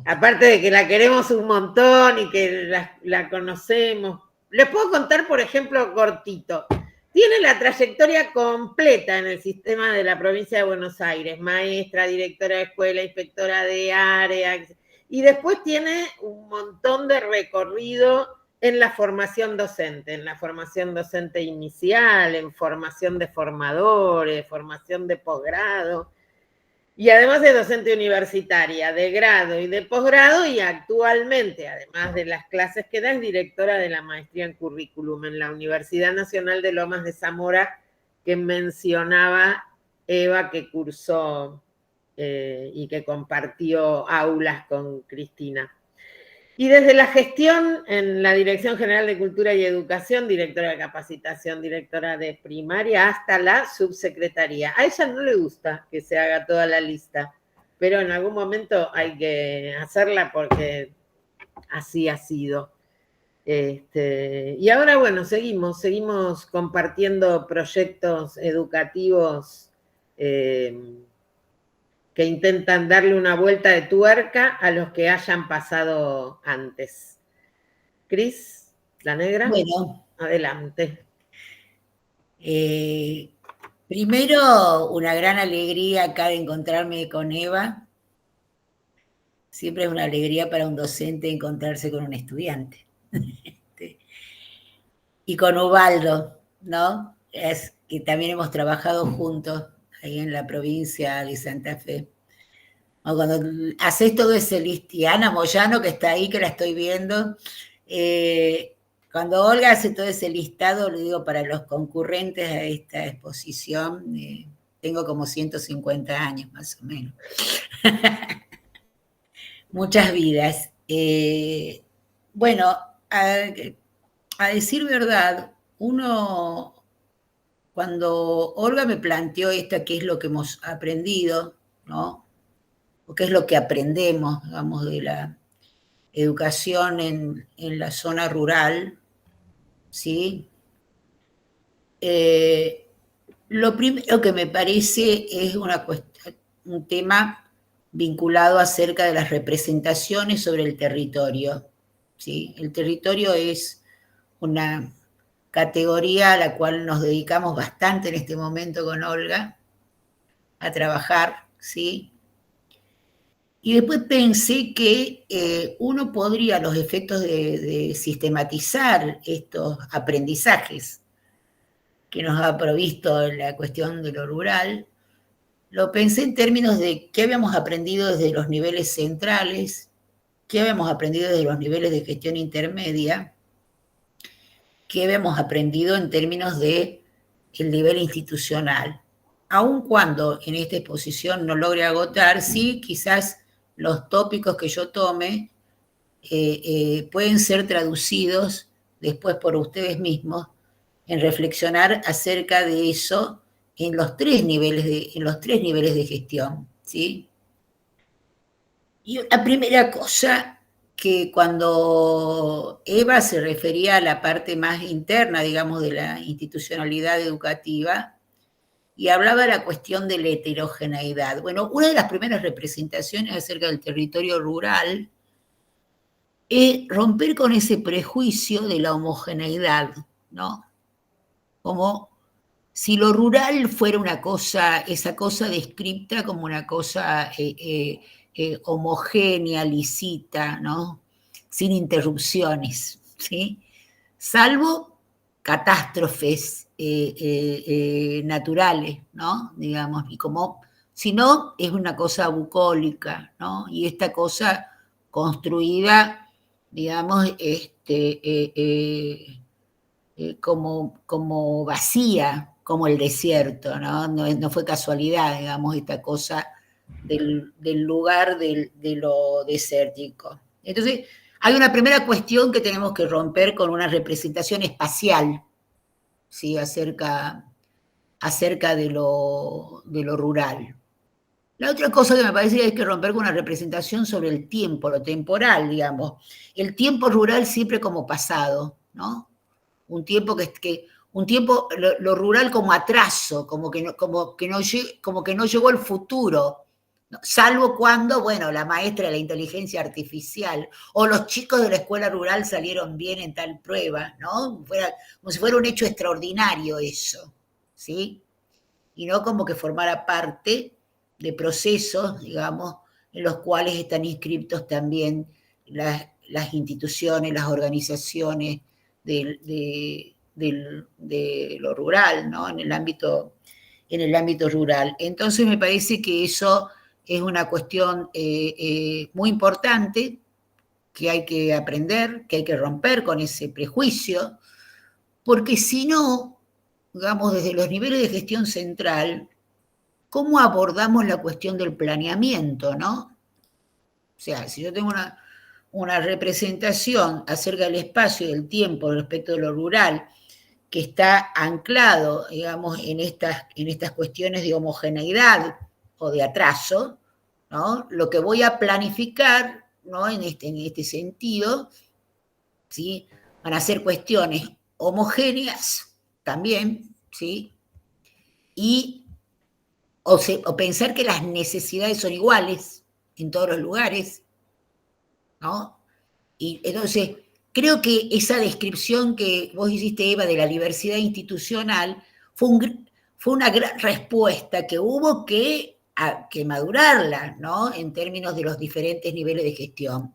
Aparte de que la queremos un montón y que la conocemos. Les puedo contar, por ejemplo, cortito. Tiene la trayectoria completa en el sistema de la provincia de Buenos Aires. Maestra, directora de escuela, inspectora de área. Y después tiene un montón de recorrido en la formación docente inicial, en formación de formadores, formación de posgrado. Y además de docente universitaria, de grado y de posgrado, y actualmente, además de las clases que da, es directora de la maestría en currículum en la Universidad Nacional de Lomas de Zamora, que mencionaba Eva, que cursó y que compartió aulas con Cristina. Y desde la gestión en la Dirección General de Cultura y Educación, directora de capacitación, directora de primaria, hasta la subsecretaría. A ella no le gusta que se haga toda la lista, pero en algún momento hay que hacerla porque así ha sido. Y ahora, bueno, seguimos compartiendo proyectos educativos que intentan darle una vuelta de tuerca a los que hayan pasado antes. Cris, la negra. Bueno, adelante. Primero, una gran alegría acá de encontrarme con Eva. Siempre es una alegría para un docente encontrarse con un estudiante. Y con Ubaldo, ¿no? Es que también hemos trabajado juntos ahí en la provincia de Santa Fe. Cuando haces todo ese listado, y Ana Moyano, que está ahí, que la estoy viendo, cuando Olga hace todo ese listado, lo digo para los concurrentes a esta exposición, tengo como 150 años más o menos. Muchas vidas. Bueno, a decir verdad, cuando Olga me planteó esto, qué es lo que hemos aprendido, ¿no? O qué es lo que aprendemos, digamos, de la educación en la zona rural, ¿sí? Lo primero que me parece es un tema vinculado acerca de las representaciones sobre el territorio, ¿sí? El territorio es una categoría a la cual nos dedicamos bastante en este momento con Olga, a trabajar, ¿sí? Y después pensé que uno podría, a los efectos de sistematizar estos aprendizajes que nos ha provisto la cuestión de lo rural, lo pensé en términos de qué habíamos aprendido desde los niveles centrales, qué habíamos aprendido desde los niveles de gestión intermedia, qué habíamos aprendido en términos de el nivel institucional. Aun cuando en esta exposición no logre agotar, sí, quizás los tópicos que yo tome pueden ser traducidos después por ustedes mismos en reflexionar acerca de eso en los tres niveles de gestión, ¿sí? Y la primera cosa, que cuando Eva se refería a la parte más interna, digamos, de la institucionalidad educativa, y hablaba de la cuestión de la heterogeneidad. Bueno, una de las primeras representaciones acerca del territorio rural es romper con ese prejuicio de la homogeneidad, ¿no? Como si lo rural fuera una cosa, esa cosa descripta como una cosa homogénea, lisita, ¿no? Sin interrupciones, ¿sí? Salvo catástrofes naturales, ¿no? Digamos, y como, si no, es una cosa bucólica, ¿no? Y esta cosa construida, digamos, como vacía, como el desierto, ¿no? No fue casualidad, digamos, esta cosa del lugar de lo desértico. Entonces, Hay una primera cuestión que tenemos que romper con una representación espacial, ¿sí? acerca de lo rural. La otra cosa que me parece que hay que romper con una representación sobre el tiempo, lo temporal, digamos. El tiempo rural siempre como pasado, ¿no? Un tiempo lo rural como atraso, como que no llegó el futuro, ¿no? Salvo cuando, bueno, la maestra de la inteligencia artificial o los chicos de la escuela rural salieron bien en tal prueba, ¿no? Como si fuera un hecho extraordinario eso, ¿sí? Y no como que formara parte de procesos, digamos, en los cuales están inscritos también las instituciones, las organizaciones de lo rural, ¿no? En el ámbito rural. Entonces me parece que eso es una cuestión muy importante, que hay que aprender, que hay que romper con ese prejuicio, porque si no, digamos, desde los niveles de gestión central, ¿cómo abordamos la cuestión del planeamiento, no? O sea, si yo tengo una representación acerca del espacio y del tiempo respecto de lo rural, que está anclado, digamos, en estas cuestiones de homogeneidad o de atraso, ¿no? Lo que voy a planificar, ¿no? en este sentido, ¿sí? Van a ser cuestiones homogéneas también, ¿sí? O pensar que las necesidades son iguales en todos los lugares, ¿no? Y entonces, creo que esa descripción que vos hiciste, Eva, de la diversidad institucional, fue una gran respuesta que hubo que madurarla, ¿no? En términos de los diferentes niveles de gestión.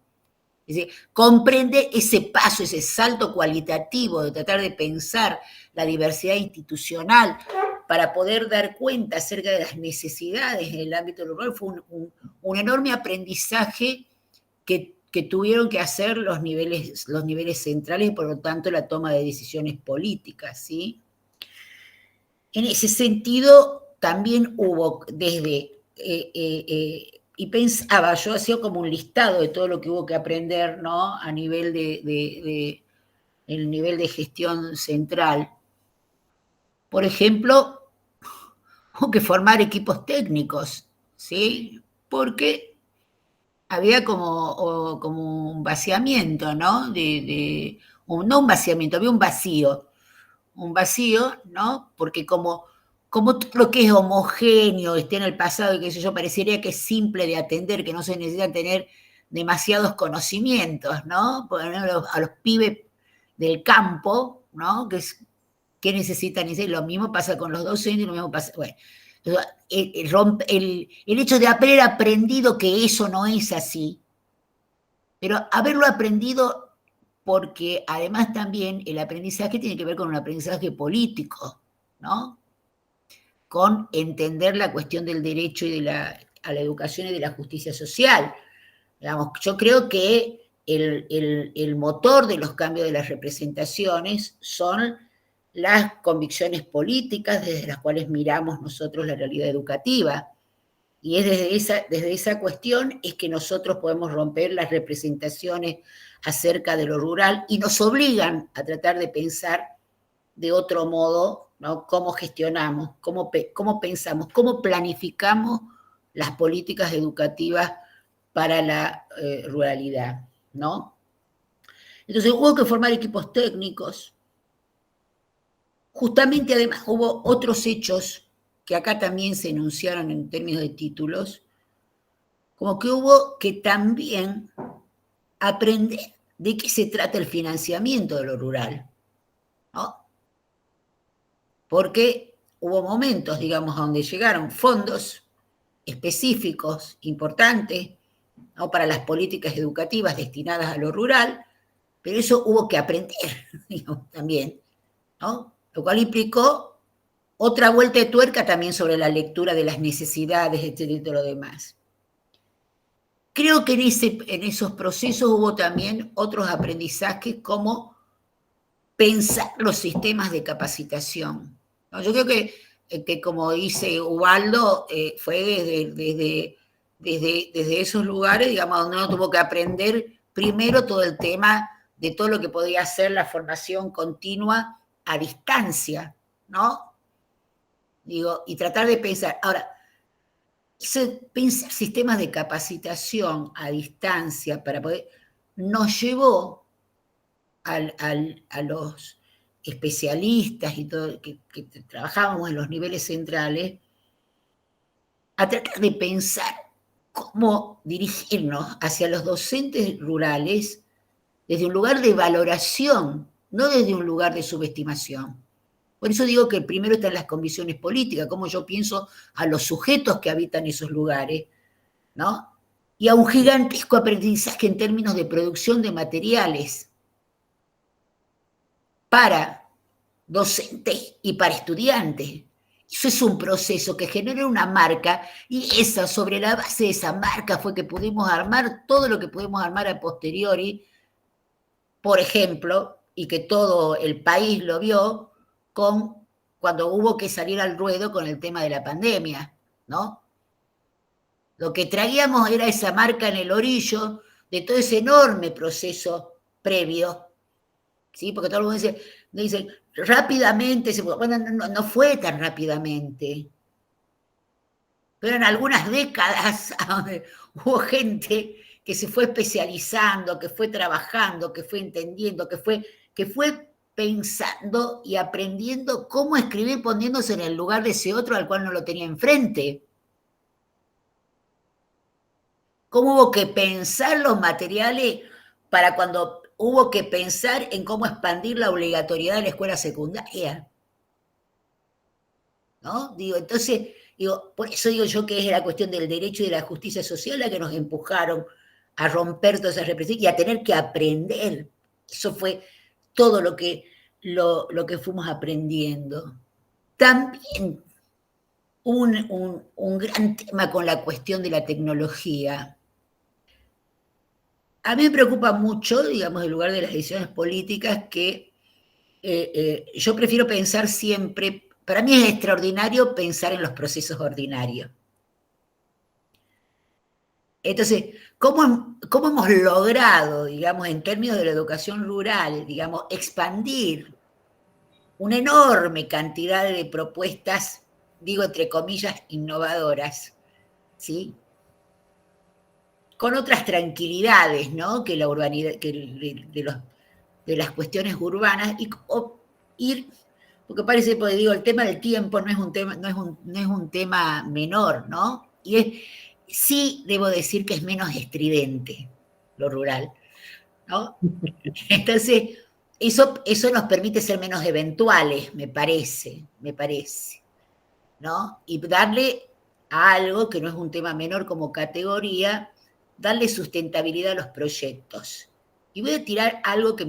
Es decir, comprende ese paso, ese salto cualitativo de tratar de pensar la diversidad institucional para poder dar cuenta acerca de las necesidades en el ámbito rural. Fue un enorme aprendizaje que tuvieron que hacer los niveles centrales y por lo tanto la toma de decisiones políticas, ¿sí? En ese sentido también hubo desde, y pensaba, yo hacía como un listado de todo lo que hubo que aprender, ¿no? A nivel el nivel de gestión central. Por ejemplo, hubo que formar equipos técnicos, ¿sí? Porque había como un vaciamiento, ¿no? No un vaciamiento, había un vacío, ¿no? Porque como todo lo que es homogéneo, esté en el pasado y qué sé yo, parecería que es simple de atender, que no se necesita tener demasiados conocimientos, ¿no? Por ejemplo, a los pibes del campo, ¿no? ¿Qué necesitan? Y lo mismo pasa con los docentes, lo mismo pasa, bueno. El hecho de haber aprendido que eso no es así, pero haberlo aprendido porque además también el aprendizaje tiene que ver con un aprendizaje político, ¿no? Con entender la cuestión del derecho y a la educación y de la justicia social. Digamos, yo creo que el motor de los cambios de las representaciones son las convicciones políticas desde las cuales miramos nosotros la realidad educativa. Y es desde esa cuestión es que nosotros podemos romper las representaciones acerca de lo rural y nos obligan a tratar de pensar de otro modo, ¿no? Cómo gestionamos, cómo pensamos, cómo planificamos las políticas educativas para la ruralidad, ¿no? Entonces hubo que formar equipos técnicos. Justamente, además, hubo otros hechos que acá también se enunciaron en términos de títulos, como que hubo que también aprender de qué se trata el financiamiento de lo rural, ¿no? Porque hubo momentos, digamos, donde llegaron fondos específicos, importantes, ¿no? Para las políticas educativas destinadas a lo rural, pero eso hubo que aprender, digamos, también, ¿no? Lo cual implicó otra vuelta de tuerca también sobre la lectura de las necesidades, etcétera, y todo lo demás. Creo que en esos procesos hubo también otros aprendizajes como pensar los sistemas de capacitación, ¿no? Yo creo que como dice Ubaldo, fue desde esos lugares, digamos, donde uno tuvo que aprender primero todo el tema de todo lo que podría ser la formación continua a distancia, ¿no? Digo, y tratar de pensar. Ahora, pensar sistemas de capacitación a distancia para poder, nos llevó a los especialistas y todo, que trabajábamos en los niveles centrales, a tratar de pensar cómo dirigirnos hacia los docentes rurales desde un lugar de valoración, no desde un lugar de subestimación. Por eso digo que primero están las convicciones políticas, cómo yo pienso a los sujetos que habitan esos lugares, ¿no? Y a un gigantesco aprendizaje en términos de producción de materiales para docentes y para estudiantes. Eso es un proceso que genera una marca y sobre la base de esa marca fue que pudimos armar todo lo que pudimos armar a posteriori, por ejemplo, y que todo el país lo vio, cuando hubo que salir al ruedo con el tema de la pandemia, ¿no? Lo que traíamos era esa marca en el orillo de todo ese enorme proceso previo, ¿sí? Porque todo el mundo dice rápidamente, bueno, no fue tan rápidamente, pero en algunas décadas hubo gente que se fue especializando, que fue trabajando, que fue entendiendo, que fue pensando y aprendiendo cómo escribir poniéndose en el lugar de ese otro al cual no lo tenía enfrente. Cómo hubo que pensar los materiales para cuando hubo que pensar en cómo expandir la obligatoriedad de la escuela secundaria. ¿No? Entonces, por eso digo yo que es la cuestión del derecho y de la justicia social la que nos empujaron a romper todas esas represiones y a tener que aprender. Eso fue todo lo que fuimos aprendiendo. También un gran tema con la cuestión de la tecnología. A mí me preocupa mucho, digamos, en lugar de las decisiones políticas, que yo prefiero pensar siempre, para mí es extraordinario pensar en los procesos ordinarios. Entonces, ¿cómo hemos logrado, digamos, en términos de la educación rural, digamos, expandir una enorme cantidad de propuestas, digo entre comillas, innovadoras, ¿sí? Con otras tranquilidades, ¿no? Que la urbanidad, de las cuestiones urbanas, porque parece, porque digo, el tema del tiempo no es un tema menor, ¿no? Sí debo decir que es menos estridente lo rural, ¿no? Entonces, eso nos permite ser menos eventuales, me parece, ¿no? Y darle a algo que no es un tema menor como categoría, darle sustentabilidad a los proyectos. Y voy a tirar algo que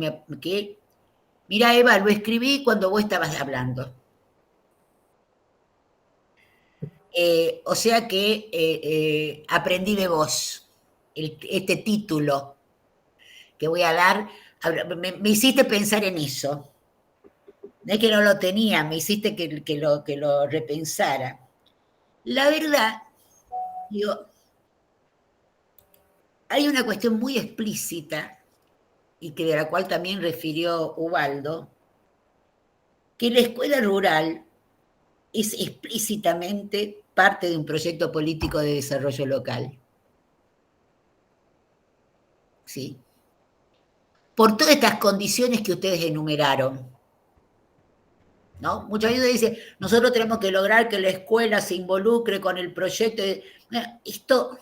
mira, Eva, lo escribí cuando vos estabas hablando. O sea que aprendí de vos este título que voy a dar. Me hiciste pensar en eso. No es que no lo tenía, me hiciste que lo repensara. La verdad, hay una cuestión muy explícita, y de la cual también refirió Ubaldo, que la escuela rural es explícitamente parte de un proyecto político de desarrollo local. ¿Sí? Por todas estas condiciones que ustedes enumeraron, ¿no? Muchas veces dicen, nosotros tenemos que lograr que la escuela se involucre con el proyecto. Esto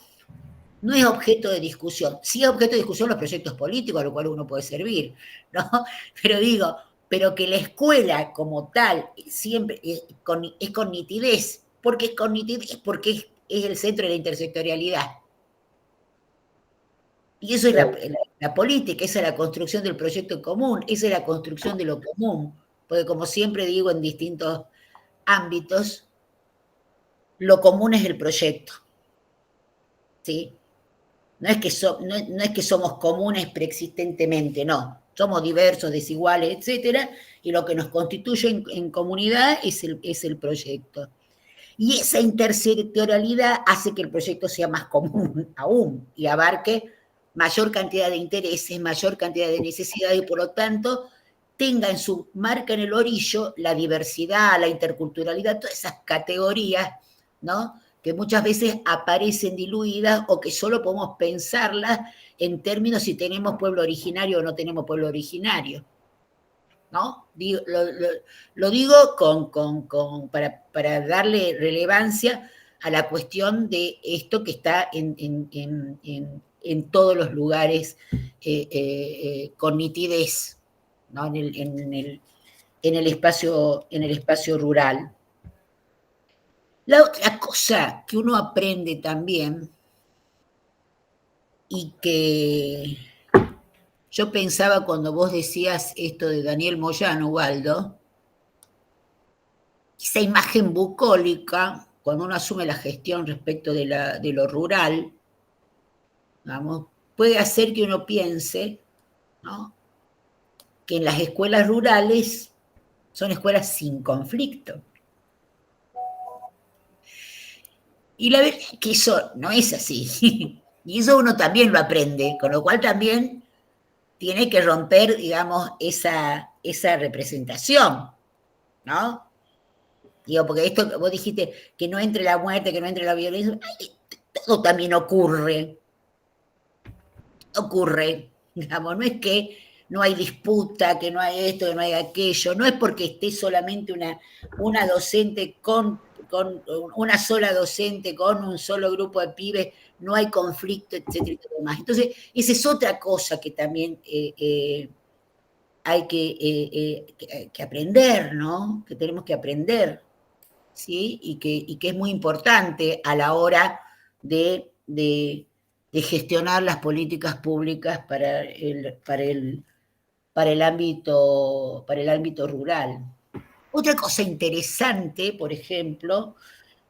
no es objeto de discusión. Sí es objeto de discusión los proyectos políticos, a lo cual uno puede servir, ¿no? Pero que la escuela como tal siempre es con nitidez. ¿Por qué es con nitidez? Porque es el centro de la intersectorialidad. Y eso es la política, esa es la construcción del proyecto común, esa es la construcción de lo común. Porque como siempre digo en distintos ámbitos, lo común es el proyecto. ¿Sí? No es que somos comunes preexistentemente, no. Somos diversos, desiguales, etcétera, y lo que nos constituye en comunidad es el proyecto. Y esa intersectorialidad hace que el proyecto sea más común aún y abarque mayor cantidad de intereses, mayor cantidad de necesidades, y por lo tanto tenga en su marca en el orillo la diversidad, la interculturalidad, todas esas categorías, ¿no?, que muchas veces aparecen diluidas o que solo podemos pensarlas en términos si tenemos pueblo originario o no tenemos pueblo originario, ¿no? Lo digo para darle relevancia a la cuestión de esto que está en todos los lugares con nitidez, ¿no?, en el espacio rural. La otra cosa que uno aprende también, y que yo pensaba cuando vos decías esto de Daniel Moyano, Ubaldo, esa imagen bucólica, cuando uno asume la gestión respecto de lo rural, vamos, puede hacer que uno piense, ¿no?, que en las escuelas rurales son escuelas sin conflicto. Y la verdad es que eso no es así. Y eso uno también lo aprende, con lo cual también tiene que romper, digamos, esa representación, ¿no? Digo, porque esto, vos dijiste que no entre la muerte, que no entre la violencia, todo también ocurre, digamos, no es que no hay disputa, que no hay esto, que no hay aquello, no es porque esté solamente una docente con una sola docente, con un solo grupo de pibes, no hay conflicto, etcétera, y todo demás. Entonces, esa es otra cosa que también hay que aprender, ¿no?, que tenemos que aprender, ¿sí?, y que es muy importante a la hora de gestionar las políticas públicas para el ámbito rural. Otra cosa interesante, por ejemplo,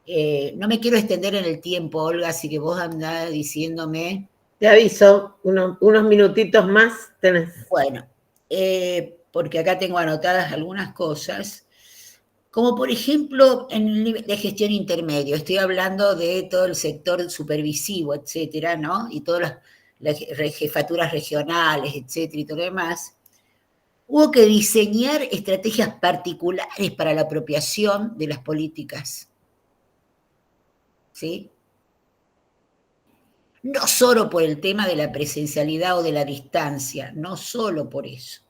no me quiero extender en el tiempo, Olga, así que vos andás diciéndome. Te aviso, unos minutitos más tenés. Bueno, porque acá tengo anotadas algunas cosas, como por ejemplo en el nivel de gestión intermedio, estoy hablando de todo el sector supervisivo, etcétera, ¿no?, y todas las jefaturas regionales, etcétera, y todo lo demás. Hubo que diseñar estrategias particulares para la apropiación de las políticas, ¿sí? No solo por el tema de la presencialidad o de la distancia, no solo por eso.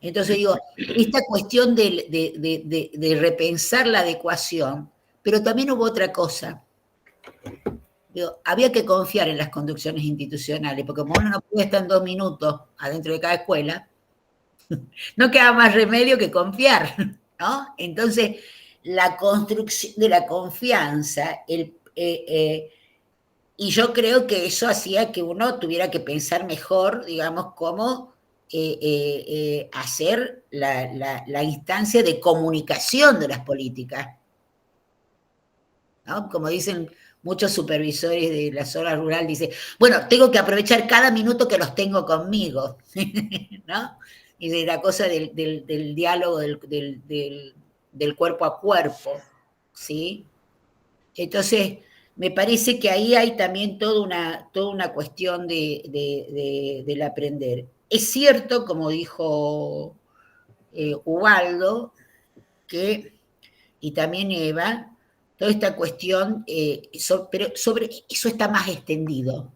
Entonces digo, esta cuestión de repensar la adecuación, pero también hubo otra cosa. Digo, había que confiar en las conducciones institucionales, porque como uno no puede estar en 2 minutos adentro de cada escuela, no queda más remedio que confiar, ¿no? Entonces, la construcción de la confianza, y yo creo que eso hacía que uno tuviera que pensar mejor, digamos, cómo hacer la instancia de comunicación de las políticas, ¿no? Como dicen muchos supervisores de la zona rural, dicen, bueno, tengo que aprovechar cada minuto que los tengo conmigo, ¿no? Y de la cosa del diálogo, del cuerpo a cuerpo, ¿sí? Entonces, me parece que ahí hay también toda una cuestión del aprender. Es cierto, como dijo Ubaldo, y también Eva, toda esta cuestión, pero sobre eso está más extendido,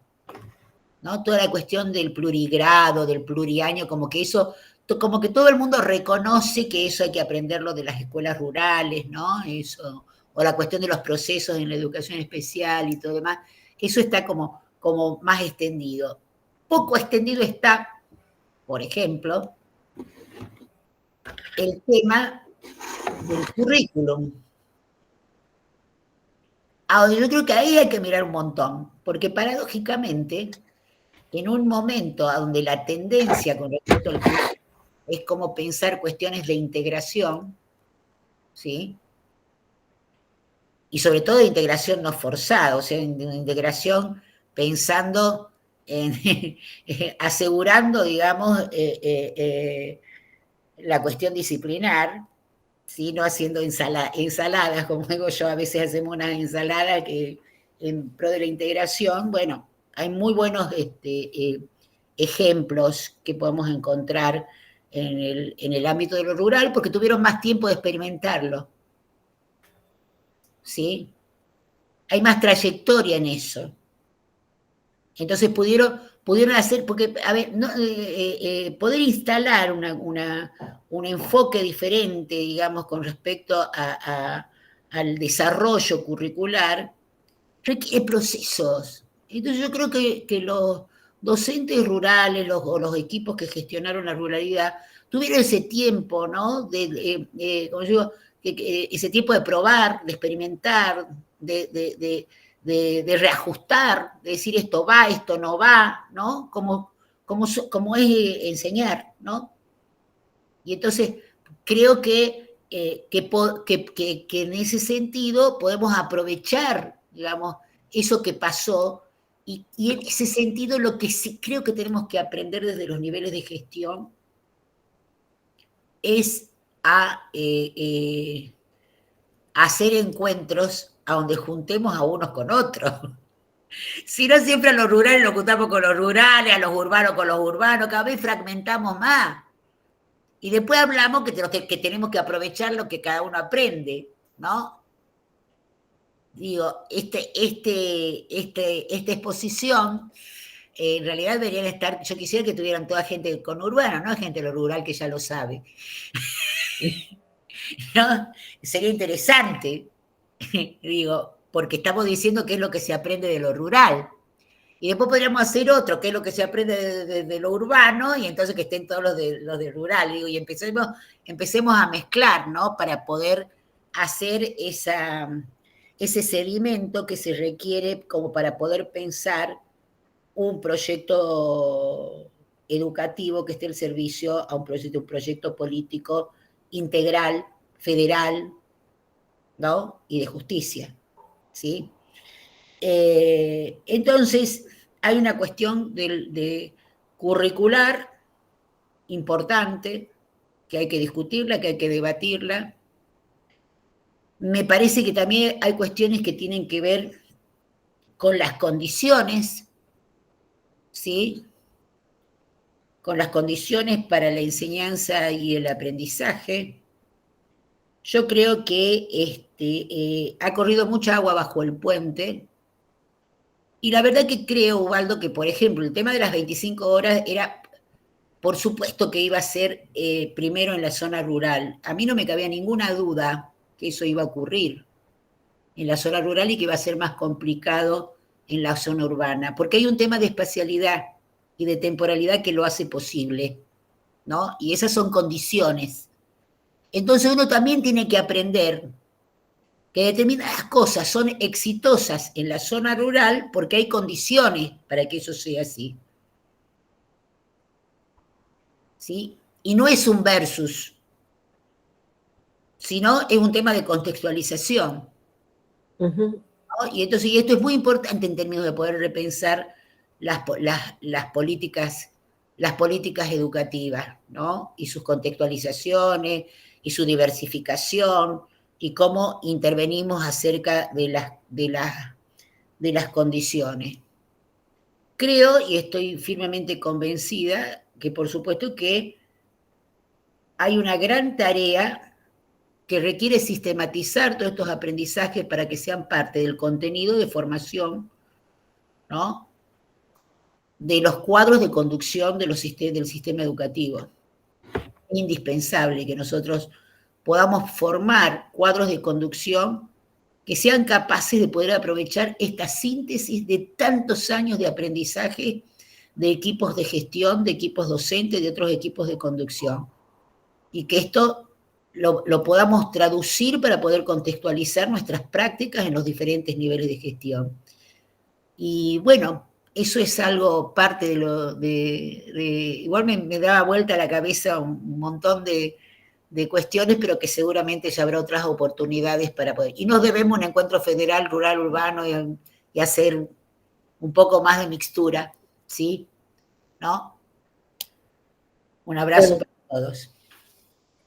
¿no? Toda la cuestión del plurigrado, del pluriaño, como que todo el mundo reconoce que eso hay que aprenderlo de las escuelas rurales, ¿no? Eso, o la cuestión de los procesos en la educación especial y todo demás, eso está como más extendido. Poco extendido está, por ejemplo, el tema del currículum. Ahora, yo creo que ahí hay que mirar un montón, porque paradójicamente, en un momento donde la tendencia con respecto al currículum es como pensar cuestiones de integración, ¿sí? Y sobre todo de integración no forzada, o sea, de integración pensando en asegurando, digamos, la cuestión disciplinar, ¿sí? No haciendo ensaladas, como digo yo, a veces hacemos una ensalada que en pro de la integración, bueno, hay muy buenos ejemplos que podemos encontrar en el ámbito de lo rural, porque tuvieron más tiempo de experimentarlo, ¿sí? Hay más trayectoria en eso. Entonces pudieron hacer, porque, a ver, poder instalar un enfoque diferente, digamos, con respecto al desarrollo curricular, requiere procesos. Entonces yo creo que los docentes rurales o los equipos que gestionaron la ruralidad tuvieron ese tiempo, ¿no? Como yo digo, ese tiempo de probar, de experimentar, de reajustar, de decir esto va, esto no va, ¿no? Como es enseñar, ¿no? Y entonces creo que en ese sentido podemos aprovechar, digamos, eso que pasó, y en ese sentido lo que sí creo que tenemos que aprender desde los niveles de gestión es a hacer encuentros a donde juntemos a unos con otros. Si no, siempre a los rurales los juntamos con los rurales, a los urbanos con los urbanos, cada vez fragmentamos más. Y después hablamos que tenemos que aprovechar lo que cada uno aprende, ¿no? Digo, esta exposición, en realidad deberían estar, yo quisiera que tuvieran toda gente con urbano, no gente de lo rural que ya lo sabe. ¿No? Sería interesante, digo, porque estamos diciendo qué es lo que se aprende de lo rural. Y después podríamos hacer otro, que es lo que se aprende de lo urbano, y entonces que estén todos los de rural, digo, y empecemos a mezclar, ¿no? Para poder hacer ese sedimento que se requiere como para poder pensar un proyecto educativo que esté al servicio a un proyecto político integral, federal, ¿no? Y de justicia, ¿sí? Entonces, hay una cuestión de curricular importante que hay que discutirla, que hay que debatirla. Me parece que también hay cuestiones que tienen que ver con las condiciones, ¿sí? Con las condiciones para la enseñanza y el aprendizaje. Yo creo que ha corrido mucha agua bajo el puente. Y la verdad que creo, Ubaldo, que por ejemplo el tema de las 25 horas era, por supuesto que iba a ser primero en la zona rural. A mí no me cabía ninguna duda que eso iba a ocurrir en la zona rural y que iba a ser más complicado en la zona urbana, porque hay un tema de espacialidad y de temporalidad que lo hace posible, ¿no? Y esas son condiciones. Entonces uno también tiene que aprender que determinadas cosas son exitosas en la zona rural porque hay condiciones para que eso sea así. ¿Sí? Y no es un versus, sino es un tema de contextualización. ¿No? Y entonces, y esto es muy importante en términos de poder repensar las políticas educativas, ¿no? Y sus contextualizaciones, y su diversificación, y cómo intervenimos acerca de las condiciones. Creo, y estoy firmemente convencida, que por supuesto que hay una gran tarea que requiere sistematizar todos estos aprendizajes para que sean parte del contenido de formación, ¿no? De los cuadros de conducción del sistema educativo. Es indispensable que nosotros podamos formar cuadros de conducción que sean capaces de poder aprovechar esta síntesis de tantos años de aprendizaje de equipos de gestión, de equipos docentes, de otros equipos de conducción. Y que esto lo podamos traducir para poder contextualizar nuestras prácticas en los diferentes niveles de gestión. Y bueno, eso es algo parte igual me daba vuelta a la cabeza un montón de cuestiones, pero que seguramente ya habrá otras oportunidades para poder. Y nos debemos un encuentro federal, rural, urbano y hacer un poco más de mixtura, ¿sí? ¿No? Un abrazo para todos.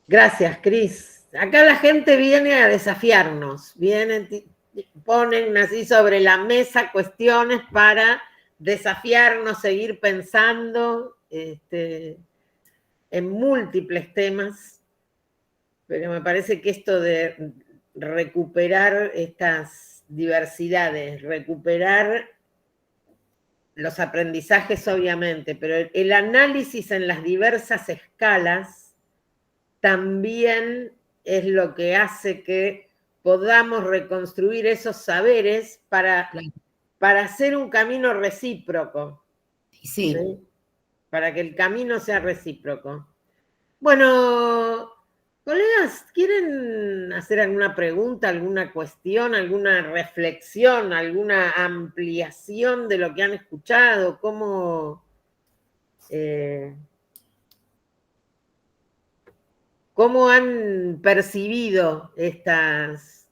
Gracias, Cris. Acá la gente viene a desafiarnos, ponen así sobre la mesa cuestiones para desafiarnos, seguir pensando en múltiples temas, pero me parece que esto de recuperar estas diversidades, recuperar los aprendizajes obviamente, pero el análisis en las diversas escalas también es lo que hace que podamos reconstruir esos saberes para hacer un camino recíproco. Sí. ¿Sí? Para que el camino sea recíproco. Bueno, colegas, ¿quieren hacer alguna pregunta, alguna cuestión, alguna reflexión, alguna ampliación de lo que han escuchado? ¿Cómo han percibido estas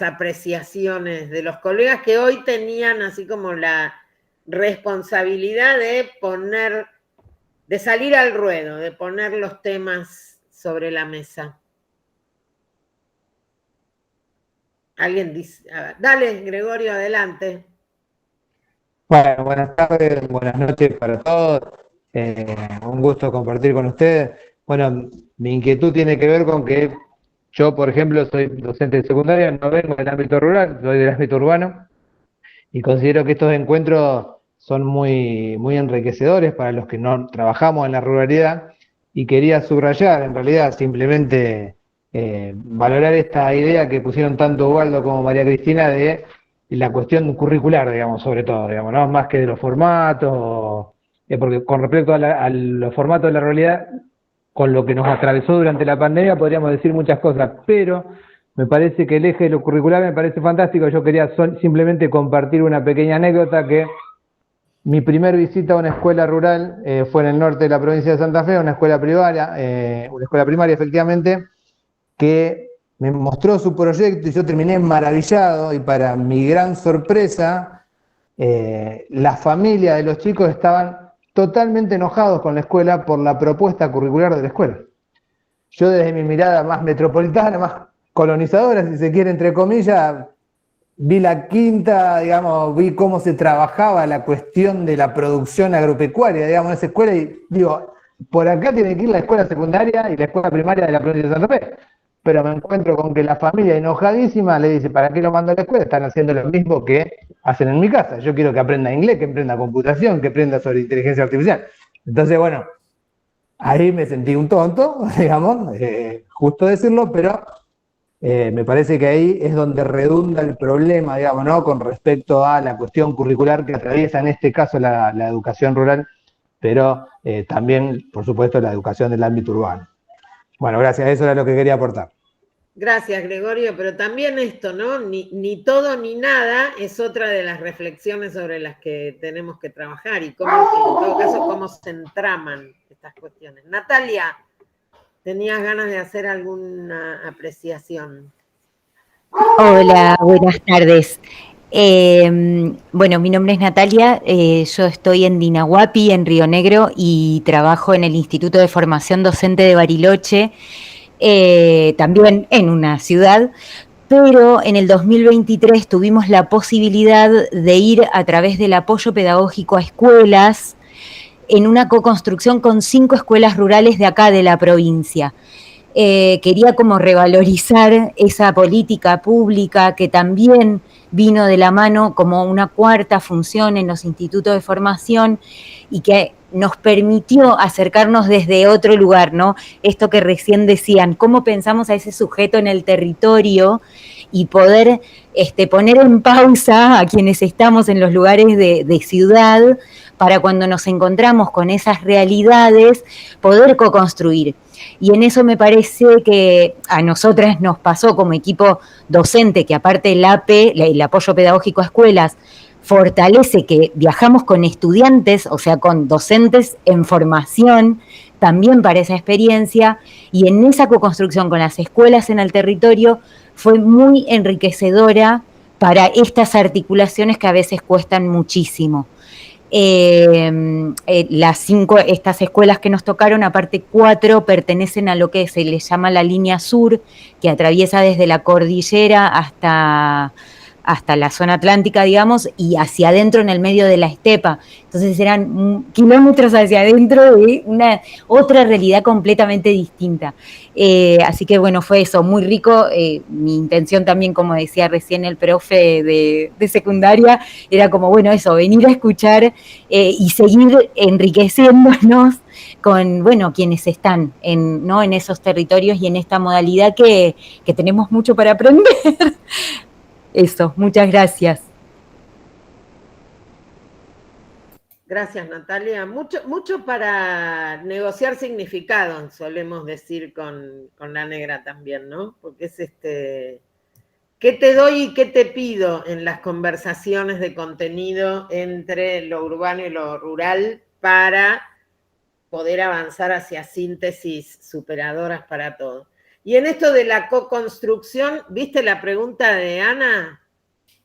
apreciaciones de los colegas que hoy tenían así como la responsabilidad de salir al ruedo, de poner los temas sobre la mesa? Alguien dice, dale, Gregorio, adelante. Bueno, buenas tardes, buenas noches para todos. Un gusto compartir con ustedes. Bueno, mi inquietud tiene que ver con que yo, por ejemplo, soy docente de secundaria, no vengo del ámbito rural, soy del ámbito urbano, y considero que estos encuentros son muy, muy enriquecedores para los que no trabajamos en la ruralidad, y quería subrayar, en realidad, simplemente valorar esta idea que pusieron tanto Ubaldo como María Cristina de la cuestión curricular, digamos, sobre todo, digamos, ¿no? Más que de los formatos, porque con respecto a los formatos de la ruralidad, con lo que nos atravesó durante la pandemia podríamos decir muchas cosas, pero me parece que el eje de lo curricular me parece fantástico. Yo quería simplemente compartir una pequeña anécdota, que mi primer visita a una escuela rural fue en el norte de la provincia de Santa Fe, una escuela primaria efectivamente, que me mostró su proyecto y yo terminé maravillado, y para mi gran sorpresa, la familia de los chicos estaban totalmente enojados con la escuela por la propuesta curricular de la escuela. Yo, desde mi mirada más metropolitana, más colonizadora, si se quiere, entre comillas, vi la quinta, digamos, vi cómo se trabajaba la cuestión de la producción agropecuaria, digamos, en esa escuela, y digo, por acá tiene que ir la escuela secundaria y la escuela primaria de la provincia de Santa Fe. Pero me encuentro con que la familia, enojadísima, le dice, ¿para qué lo mando a la escuela? Están haciendo lo mismo que hacen en mi casa. Yo quiero que aprenda inglés, que aprenda computación, que aprenda sobre inteligencia artificial. Entonces, bueno, ahí me sentí un tonto, digamos, justo decirlo, pero me parece que ahí es donde redunda el problema, digamos, ¿no? Con respecto a la cuestión curricular que atraviesa en este caso la educación rural, pero también, por supuesto, la educación del ámbito urbano. Bueno, gracias, eso era lo que quería aportar. Gracias, Gregorio, pero también esto, ¿no? Ni todo ni nada es otra de las reflexiones sobre las que tenemos que trabajar, y cómo, en todo caso, cómo se entraman estas cuestiones. Natalia, ¿tenías ganas de hacer alguna apreciación? Hola, buenas tardes. Bueno, mi nombre es Natalia, yo estoy en Dinahuapi, en Río Negro, y trabajo en el Instituto de Formación Docente de Bariloche, también en una ciudad, pero en el 2023 tuvimos la posibilidad de ir a través del apoyo pedagógico a escuelas en una coconstrucción con 5 escuelas rurales de acá de la provincia. Quería como revalorizar esa política pública que también vino de la mano como una cuarta función en los institutos de formación, y que nos permitió acercarnos desde otro lugar, ¿no? Esto que recién decían, cómo pensamos a ese sujeto en el territorio y poder poner en pausa a quienes estamos en los lugares de ciudad, para cuando nos encontramos con esas realidades poder co-construir. Y en eso me parece que a nosotras nos pasó como equipo docente, que aparte el APE, el apoyo pedagógico a escuelas, fortalece que viajamos con estudiantes, o sea, con docentes en formación, también para esa experiencia, y en esa co-construcción con las escuelas en el territorio fue muy enriquecedora para estas articulaciones que a veces cuestan muchísimo. Las 5, estas escuelas que nos tocaron, aparte 4 pertenecen a lo que se les llama la línea sur, que atraviesa desde la cordillera hasta hasta la zona atlántica, digamos, y hacia adentro en el medio de la estepa. Entonces eran kilómetros hacia adentro de una otra realidad completamente distinta. Así que bueno, fue eso, muy rico. Mi intención también, como decía recién el profe de secundaria, era como, bueno, eso, venir a escuchar y seguir enriqueciéndonos con, bueno, quienes están ¿no? en esos territorios y en esta modalidad que tenemos mucho para aprender. Eso, muchas gracias. Gracias, Natalia. Mucho para negociar significado, solemos decir con la negra también, ¿no? Porque es ¿qué te doy y qué te pido en las conversaciones de contenido entre lo urbano y lo rural para poder avanzar hacia síntesis superadoras para todos? Y en esto de la co-construcción, ¿viste la pregunta de Ana?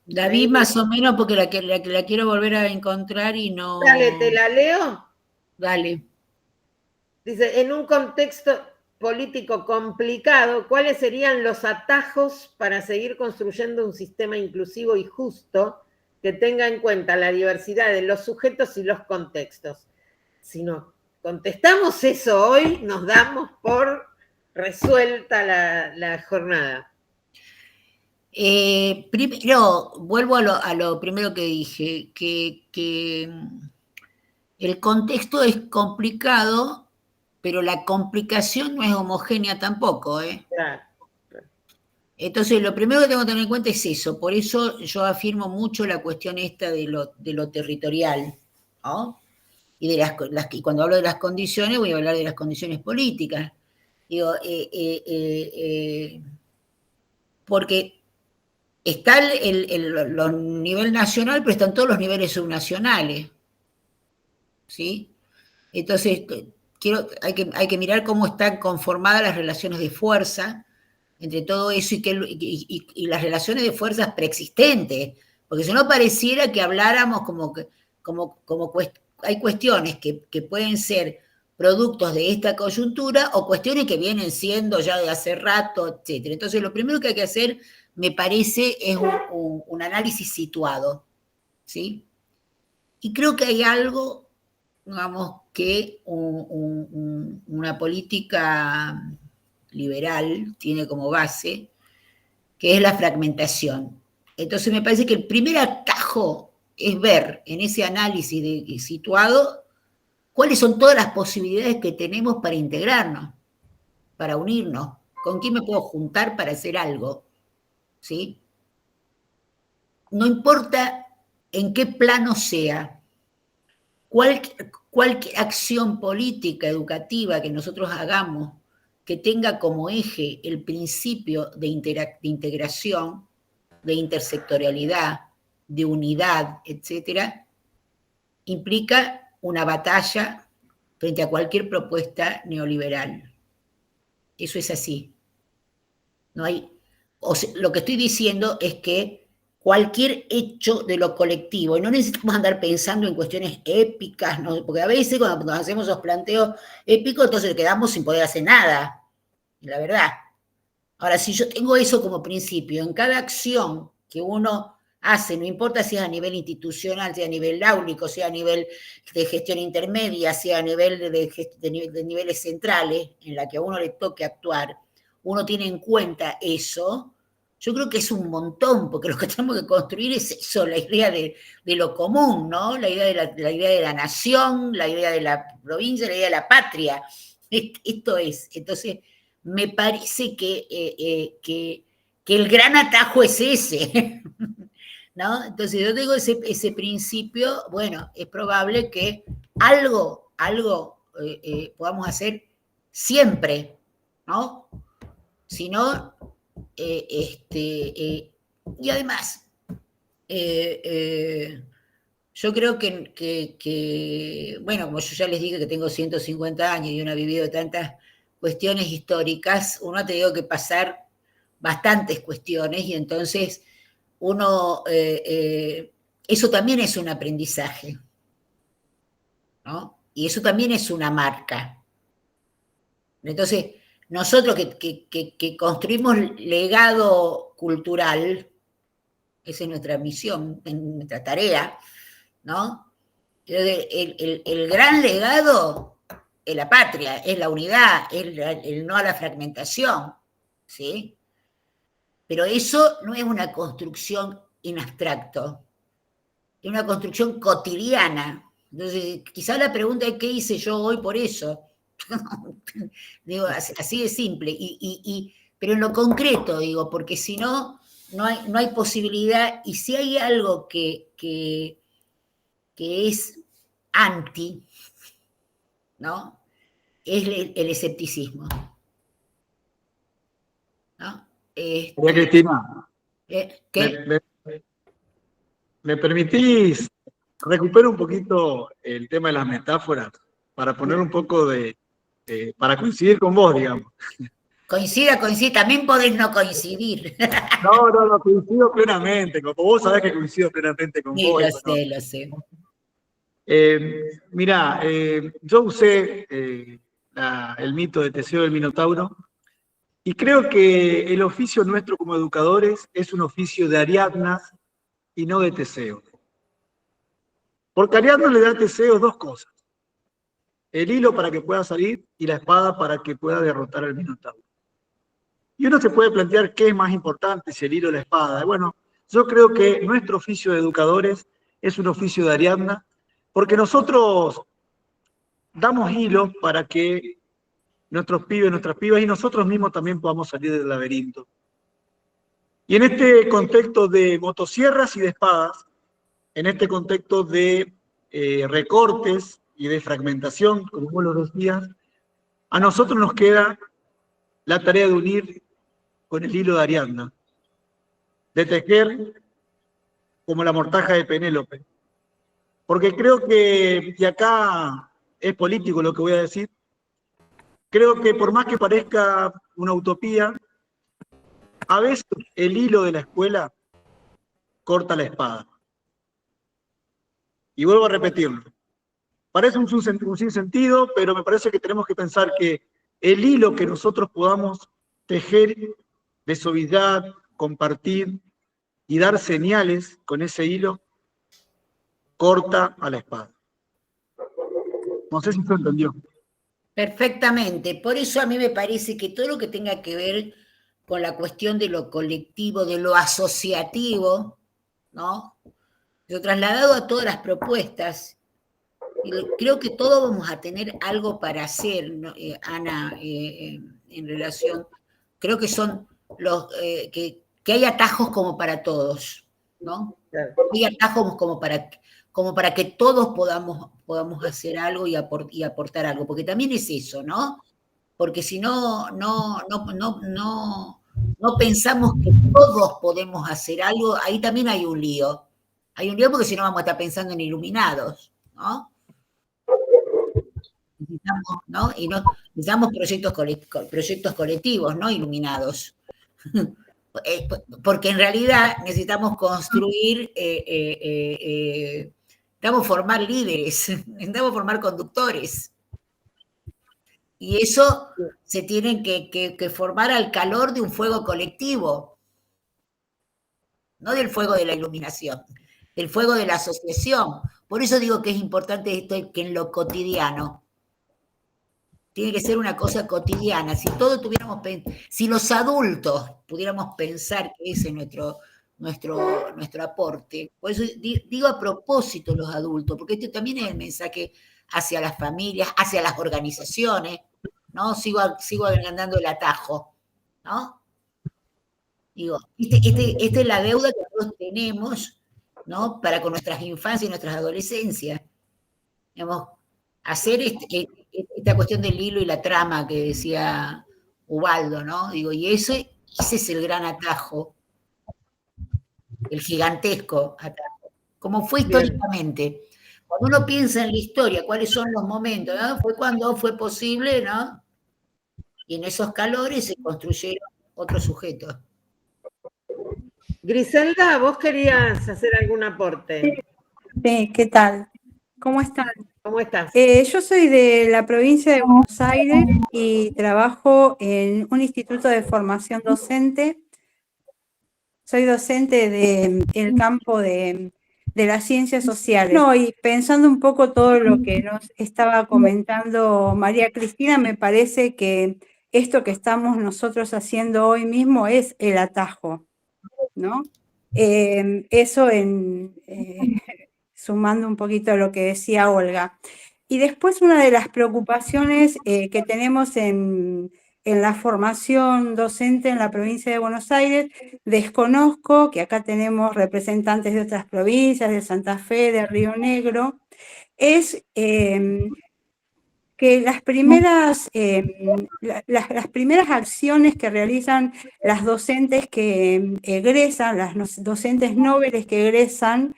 La vi más o menos porque la quiero volver a encontrar y no... Dale, ¿te la leo? Dale. Dice, en un contexto político complicado, ¿cuáles serían los atajos para seguir construyendo un sistema inclusivo y justo que tenga en cuenta la diversidad de los sujetos y los contextos? Si nos contestamos eso hoy, nos damos por resuelta la jornada. Primero, vuelvo a lo primero que dije, que el contexto es complicado, pero la complicación no es homogénea tampoco, ¿eh? Claro. Entonces, lo primero que tengo que tener en cuenta es eso. Por eso yo afirmo mucho la cuestión esta de lo territorial, ¿no? Y y cuando hablo de las condiciones, voy a hablar de las condiciones políticas. Digo, porque está el nivel nacional, pero están todos los niveles subnacionales, ¿sí? Entonces, hay que mirar cómo están conformadas las relaciones de fuerza entre todo eso y las relaciones de fuerzas preexistentes, porque si no pareciera que habláramos hay cuestiones que pueden ser productos de esta coyuntura o cuestiones que vienen siendo ya de hace rato, etc. Entonces, lo primero que hay que hacer, me parece, es un análisis situado, ¿sí? Y creo que hay algo, digamos, que una política liberal tiene como base, que es la fragmentación. Entonces me parece que el primer atajo es ver en ese análisis situado cuáles son todas las posibilidades que tenemos para integrarnos, para unirnos, con quién me puedo juntar para hacer algo, ¿sí? No importa en qué plano sea, cualquier acción política, educativa que nosotros hagamos que tenga como eje el principio de integración, de intersectorialidad, de unidad, etcétera, implica una batalla frente a cualquier propuesta neoliberal. Eso es así. No hay, lo que estoy diciendo es que cualquier hecho de lo colectivo, y no necesitamos andar pensando en cuestiones épicas, ¿no? Porque a veces cuando nos hacemos esos planteos épicos, entonces quedamos sin poder hacer nada, la verdad. Ahora, si yo tengo eso como principio, en cada acción que uno hace, no importa si es a nivel institucional, sea a nivel áulico, sea a nivel de gestión intermedia, sea a nivel de niveles centrales, en la que a uno le toque actuar, uno tiene en cuenta eso. Yo creo que es un montón, porque lo que tenemos que construir es eso, la idea de lo común, ¿no? La idea de la nación, la idea de la provincia, la idea de la patria. Esto es. Entonces, me parece que el gran atajo es ese, ¿no? Entonces, yo tengo ese principio, bueno, es probable que algo podamos hacer siempre, ¿no? Si no, y además, yo creo que, bueno, como yo ya les dije que tengo 150 años y uno ha vivido tantas cuestiones históricas, uno ha tenido que pasar bastantes cuestiones y entonces uno, eso también es un aprendizaje, ¿no? Y eso también es una marca. Entonces, nosotros que construimos legado cultural, esa es nuestra misión, nuestra tarea, ¿no? El gran legado es la patria, es la unidad, es el no a la fragmentación, ¿sí? Pero eso no es una construcción en abstracto, es una construcción cotidiana. Entonces, quizá la pregunta es: ¿qué hice yo hoy por eso? Digo, así de simple, pero en lo concreto, digo, porque si no, no hay posibilidad, y si hay algo que es anti, ¿no? Es el escepticismo, ¿no? María Cristina, ¿Qué? ¿me permitís recuperar un poquito el tema de las metáforas para poner un poco para coincidir con vos, digamos? Coincida, también podés no coincidir. No, coincido plenamente, como vos sabés que coincido plenamente con Sí, vos. lo sé. Mirá, yo usé el mito de Teseo del Minotauro, y creo que el oficio nuestro como educadores es un oficio de Ariadna y no de Teseo. Porque Ariadna le da a Teseo dos cosas: el hilo para que pueda salir y la espada para que pueda derrotar al Minotauro. Y uno se puede plantear qué es más importante, si el hilo o la espada. Bueno, yo creo que nuestro oficio de educadores es un oficio de Ariadna, porque nosotros damos hilos para que nuestros pibes, nuestras pibas y nosotros mismos también podamos salir del laberinto. Y en este contexto de motosierras y de espadas, en este contexto de recortes y de fragmentación, como vos lo decías, a nosotros nos queda la tarea de unir con el hilo de Ariadna, de tejer como la mortaja de Penélope. Porque creo que, y acá es político lo que voy a decir, creo que por más que parezca una utopía, a veces el hilo de la escuela corta la espada. Y vuelvo a repetirlo. Parece un sinsentido, pero me parece que tenemos que pensar que el hilo que nosotros podamos tejer de suavidad, compartir y dar señales con ese hilo, corta a la espada. No sé si se entendió. Perfectamente. Por eso a mí me parece que todo lo que tenga que ver con la cuestión de lo colectivo, de lo asociativo, ¿no? Lo trasladado a todas las propuestas. Y creo que todos vamos a tener algo para hacer, ¿no? Ana, en relación, creo que son que hay atajos como para todos, ¿no? Claro. Hay atajos como para que todos podamos hacer algo y aportar algo, porque también es eso, ¿no? Porque si no pensamos que todos podemos hacer algo, ahí también hay un lío. Hay un lío porque si no vamos a estar pensando en iluminados, ¿no? Necesitamos, ¿no? Y necesitamos proyectos colectivos, ¿no? Iluminados. Porque en realidad necesitamos construir, necesitamos formar líderes, necesitamos formar conductores. Y eso se tiene que formar al calor de un fuego colectivo, no del fuego de la iluminación, del fuego de la asociación. Por eso digo que es importante esto, que en lo cotidiano tiene que ser una cosa cotidiana. Si todos si los adultos pudiéramos pensar que ese es nuestro aporte, por eso digo a propósito los adultos, porque este también es el mensaje hacia las familias, hacia las organizaciones, ¿no? Sigo agrandando el atajo, ¿no? Digo, esta es la deuda que nosotros tenemos, ¿no? Para con nuestras infancias y nuestras adolescencias. Digamos, hacer esta cuestión del hilo y la trama que decía Ubaldo, ¿no? Digo, y ese es el gran atajo, el gigantesco atajo, como fue históricamente. Cuando uno piensa en la historia, cuáles son los momentos, ¿no? Fue cuando fue posible, ¿no? Y en esos calores se construyeron otros sujetos. Griselda, vos querías hacer algún aporte. Sí, ¿qué tal? ¿Cómo están? ¿Cómo estás? Yo soy de la provincia de Buenos Aires y trabajo en un instituto de formación docente soy docente del campo de las ciencias sociales. No, y pensando un poco todo lo que nos estaba comentando María Cristina, me parece que esto que estamos nosotros haciendo hoy mismo es el atajo, ¿no? Eso sumando un poquito a lo que decía Olga. Y después una de las preocupaciones que tenemos en la formación docente en la provincia de Buenos Aires, desconozco que acá tenemos representantes de otras provincias, de Santa Fe, de Río Negro, es que las primeras acciones que realizan las docentes que egresan, las docentes nobles que egresan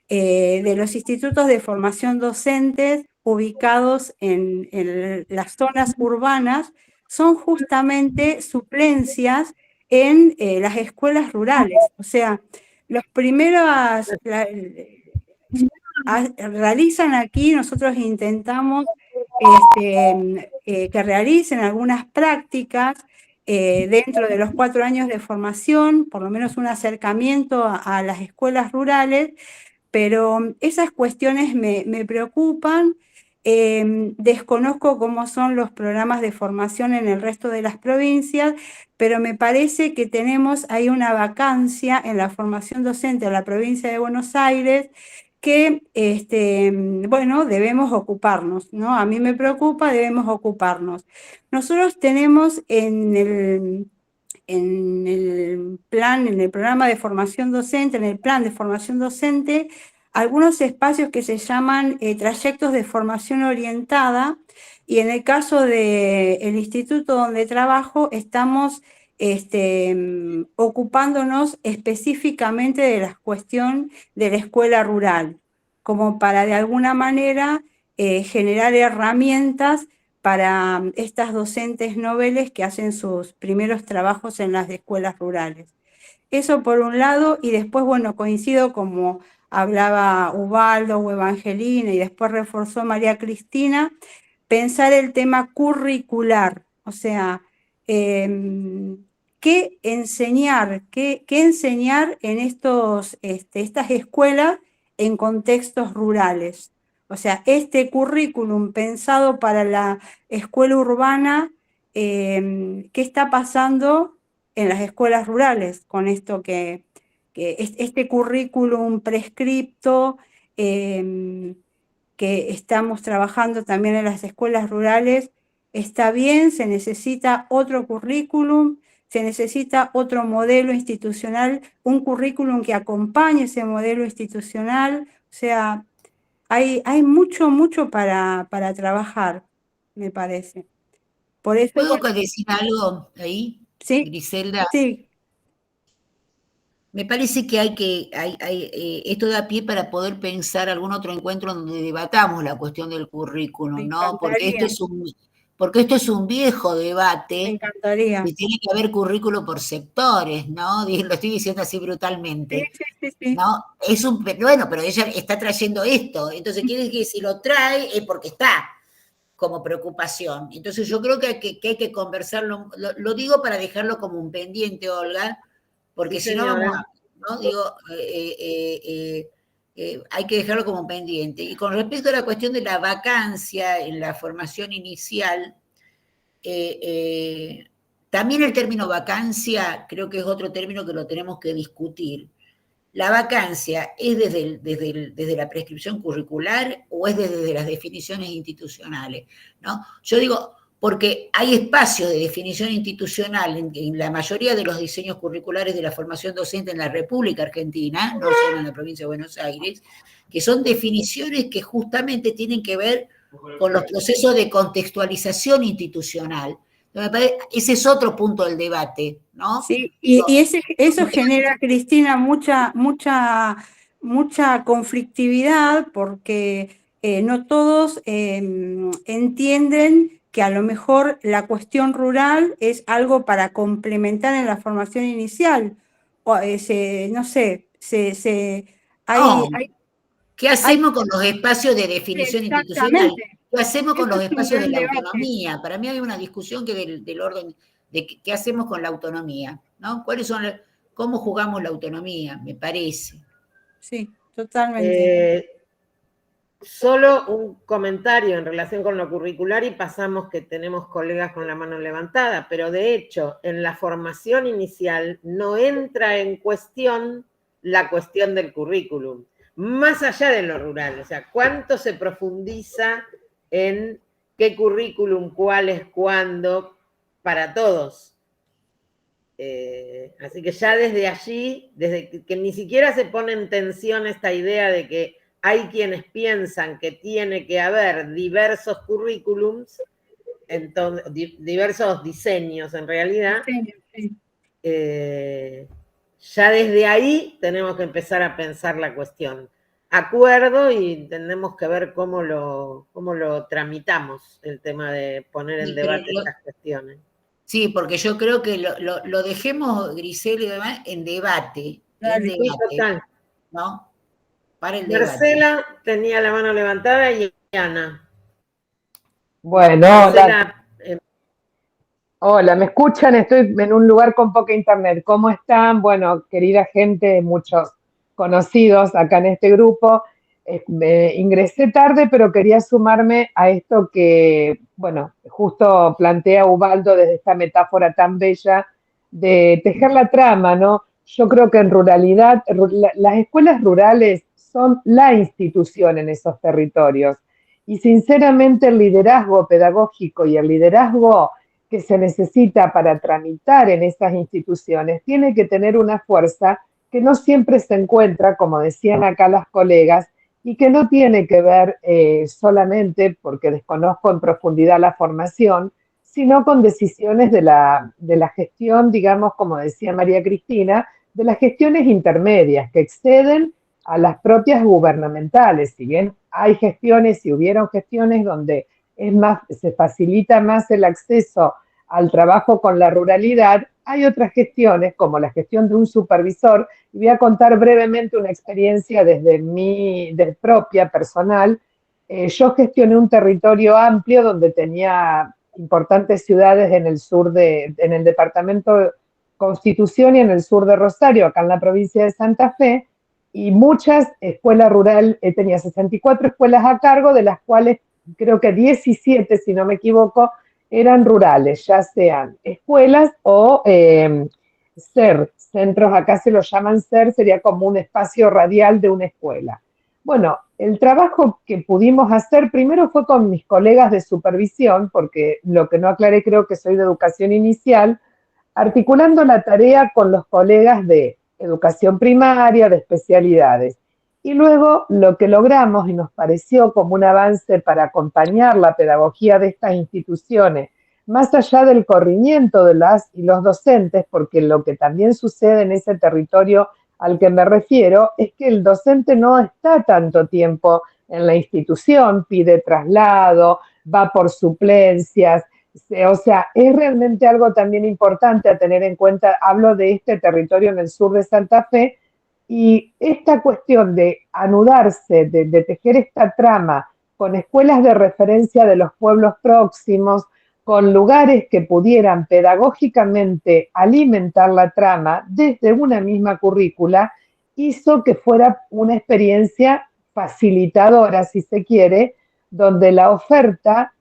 de los institutos de formación docentes ubicados en las zonas urbanas, son justamente suplencias en las escuelas rurales. O sea, los primeros realizan aquí, nosotros intentamos que realicen algunas prácticas dentro de los 4 años de formación, por lo menos un acercamiento a las escuelas rurales, pero esas cuestiones me preocupan. Desconozco cómo son los programas de formación en el resto de las provincias, pero me parece que tenemos ahí una vacancia en la formación docente en la provincia de Buenos Aires que, bueno, debemos ocuparnos, ¿no? A mí me preocupa, debemos ocuparnos. Nosotros tenemos en el plan, en el programa de formación docente, en el plan de formación docente, algunos espacios que se llaman trayectos de formación orientada, y en el caso del instituto donde trabajo, estamos ocupándonos específicamente de la cuestión de la escuela rural, como para de alguna manera generar herramientas para estas docentes noveles que hacen sus primeros trabajos en las escuelas rurales. Eso por un lado, y después, bueno, coincido como hablaba Ubaldo o Evangelina, y después reforzó María Cristina, pensar el tema curricular, o sea, qué enseñar en estas escuelas en contextos rurales. O sea, este currículum pensado para la escuela urbana, ¿qué está pasando en las escuelas rurales con esto que este currículum prescripto que estamos trabajando también en las escuelas rurales? Está bien, se necesita otro currículum, se necesita otro modelo institucional, un currículum que acompañe ese modelo institucional. O sea, hay mucho para trabajar, me parece. Por eso, ¿Puedo decir algo ahí, sí, Griselda? sí. Me parece que esto da pie para poder pensar algún otro encuentro donde debatamos la cuestión del currículum, ¿no? Porque esto es un viejo debate. Me encantaría. Que tiene que haber currículo por sectores, ¿no? Lo estoy diciendo así brutalmente. Sí. ¿No? Bueno, pero ella está trayendo esto, entonces quiere decir que si lo trae es porque está como preocupación. Entonces yo creo que hay que conversarlo, lo digo para dejarlo como un pendiente, Olga, porque si no vamos a, ¿no? Digo, hay que dejarlo como pendiente. Y con respecto a la cuestión de la vacancia en la formación inicial, también el término vacancia creo que es otro término que lo tenemos que discutir. ¿La vacancia es desde la prescripción curricular o es desde las definiciones institucionales? ¿No? Yo digo, porque hay espacios de definición institucional en la mayoría de los diseños curriculares de la formación docente en la República Argentina, no solo en la provincia de Buenos Aires, que son definiciones que justamente tienen que ver con los procesos de contextualización institucional. Ese es otro punto del debate, ¿no? Sí, y eso genera, Cristina, mucha conflictividad, porque no todos entienden que a lo mejor la cuestión rural es algo para complementar en la formación inicial. O, no sé, ¿qué hacemos con los espacios de definición institucional? ¿Qué hacemos con los espacios de la autonomía? Para mí hay una discusión que del orden de qué hacemos con la autonomía, ¿no? cómo jugamos la autonomía, me parece. Sí, totalmente. Solo un comentario en relación con lo curricular y pasamos que tenemos colegas con la mano levantada, pero de hecho en la formación inicial no entra en cuestión la cuestión del currículum, más allá de lo rural, o sea, cuánto se profundiza en qué currículum, cuál es, cuándo, para todos. Así que ya desde allí, desde que ni siquiera se pone en tensión esta idea de que hay quienes piensan que tiene que haber diversos currículums, entonces, diversos diseños en realidad, Sí. ya desde ahí tenemos que empezar a pensar la cuestión. Acuerdo y tenemos que ver cómo lo tramitamos, el tema de poner en debate estas cuestiones. Sí, porque yo creo que lo dejemos, Grisel y demás, en debate. Dale. Sí, total. ¿No? Para el debate. Marcela tenía la mano levantada y Ana. Bueno, Marcela, hola, ¿me escuchan? Estoy en un lugar con poca internet. ¿Cómo están? Bueno, querida gente, muchos conocidos acá en este grupo. Ingresé tarde, pero quería sumarme a esto que, bueno, justo plantea Ubaldo desde esta metáfora tan bella de tejer la trama, ¿no? Yo creo que en ruralidad, las escuelas rurales son la institución en esos territorios. Y sinceramente el liderazgo pedagógico y el liderazgo que se necesita para tramitar en esas instituciones tiene que tener una fuerza que no siempre se encuentra, como decían acá las colegas, y que no tiene que ver solamente, porque desconozco en profundidad la formación, sino con decisiones de la gestión, digamos, como decía María Cristina, de las gestiones intermedias que exceden a las propias gubernamentales. Si bien hay gestiones y hubieron gestiones donde se facilita más el acceso al trabajo con la ruralidad, hay otras gestiones, como la gestión de un supervisor, y voy a contar brevemente una experiencia desde propia, personal. Yo gestioné un territorio amplio donde tenía importantes ciudades en el departamento Constitución y en el sur de Rosario, acá en la provincia de Santa Fe, y muchas escuelas rurales, tenía 64 escuelas a cargo, de las cuales creo que 17, si no me equivoco, eran rurales, ya sean escuelas o centros, acá se lo llaman SER, sería como un espacio radial de una escuela. Bueno, el trabajo que pudimos hacer primero fue con mis colegas de supervisión, porque lo que no aclaré, creo que soy de educación inicial, articulando la tarea con los colegas de educación primaria, de especialidades. Y luego lo que logramos, y nos pareció como un avance para acompañar la pedagogía de estas instituciones, más allá del corrimiento de las y los docentes, porque lo que también sucede en ese territorio al que me refiero es que el docente no está tanto tiempo en la institución, pide traslado, va por suplencias, o sea, es realmente algo también importante a tener en cuenta. Hablo de este territorio en el sur de Santa Fe, y esta cuestión de anudarse, de tejer esta trama con escuelas de referencia de los pueblos próximos, con lugares que pudieran pedagógicamente alimentar la trama desde una misma currícula, hizo que fuera una experiencia facilitadora, si se quiere, donde la oferta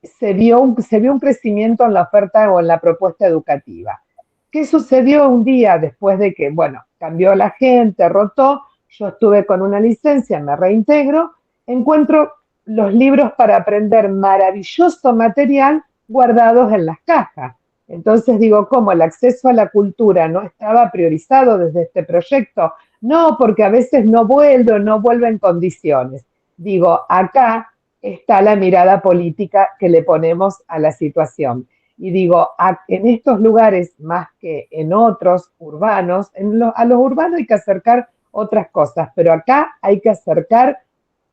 se vio un crecimiento en la oferta o en la propuesta educativa. ¿Qué sucedió un día después de que, bueno, cambió la gente, rotó, yo estuve con una licencia, me reintegro, encuentro los libros para aprender, maravilloso material, guardados en las cajas. Entonces digo, ¿cómo el acceso a la cultura no estaba priorizado desde este proyecto? No, porque a veces no vuelve en condiciones. Digo, acá está la mirada política que le ponemos a la situación. Y digo, en estos lugares más que en otros urbanos, a los urbanos hay que acercar otras cosas, pero acá hay que acercar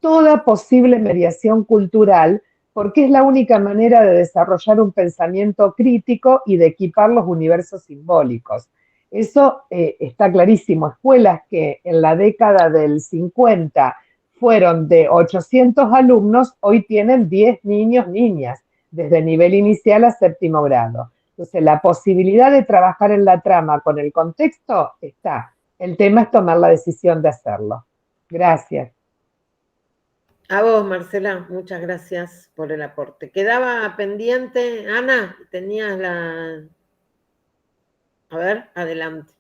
toda posible mediación cultural, porque es la única manera de desarrollar un pensamiento crítico y de equipar los universos simbólicos. Eso está clarísimo. Escuelas que en la década del 50 fueron de 800 alumnos, hoy tienen 10 niños, niñas, desde nivel inicial a séptimo grado. Entonces, la posibilidad de trabajar en la trama con el contexto está. El tema es tomar la decisión de hacerlo. Gracias. A vos, Marcela, muchas gracias por el aporte. Quedaba pendiente, Ana, tenías la... A ver, adelante.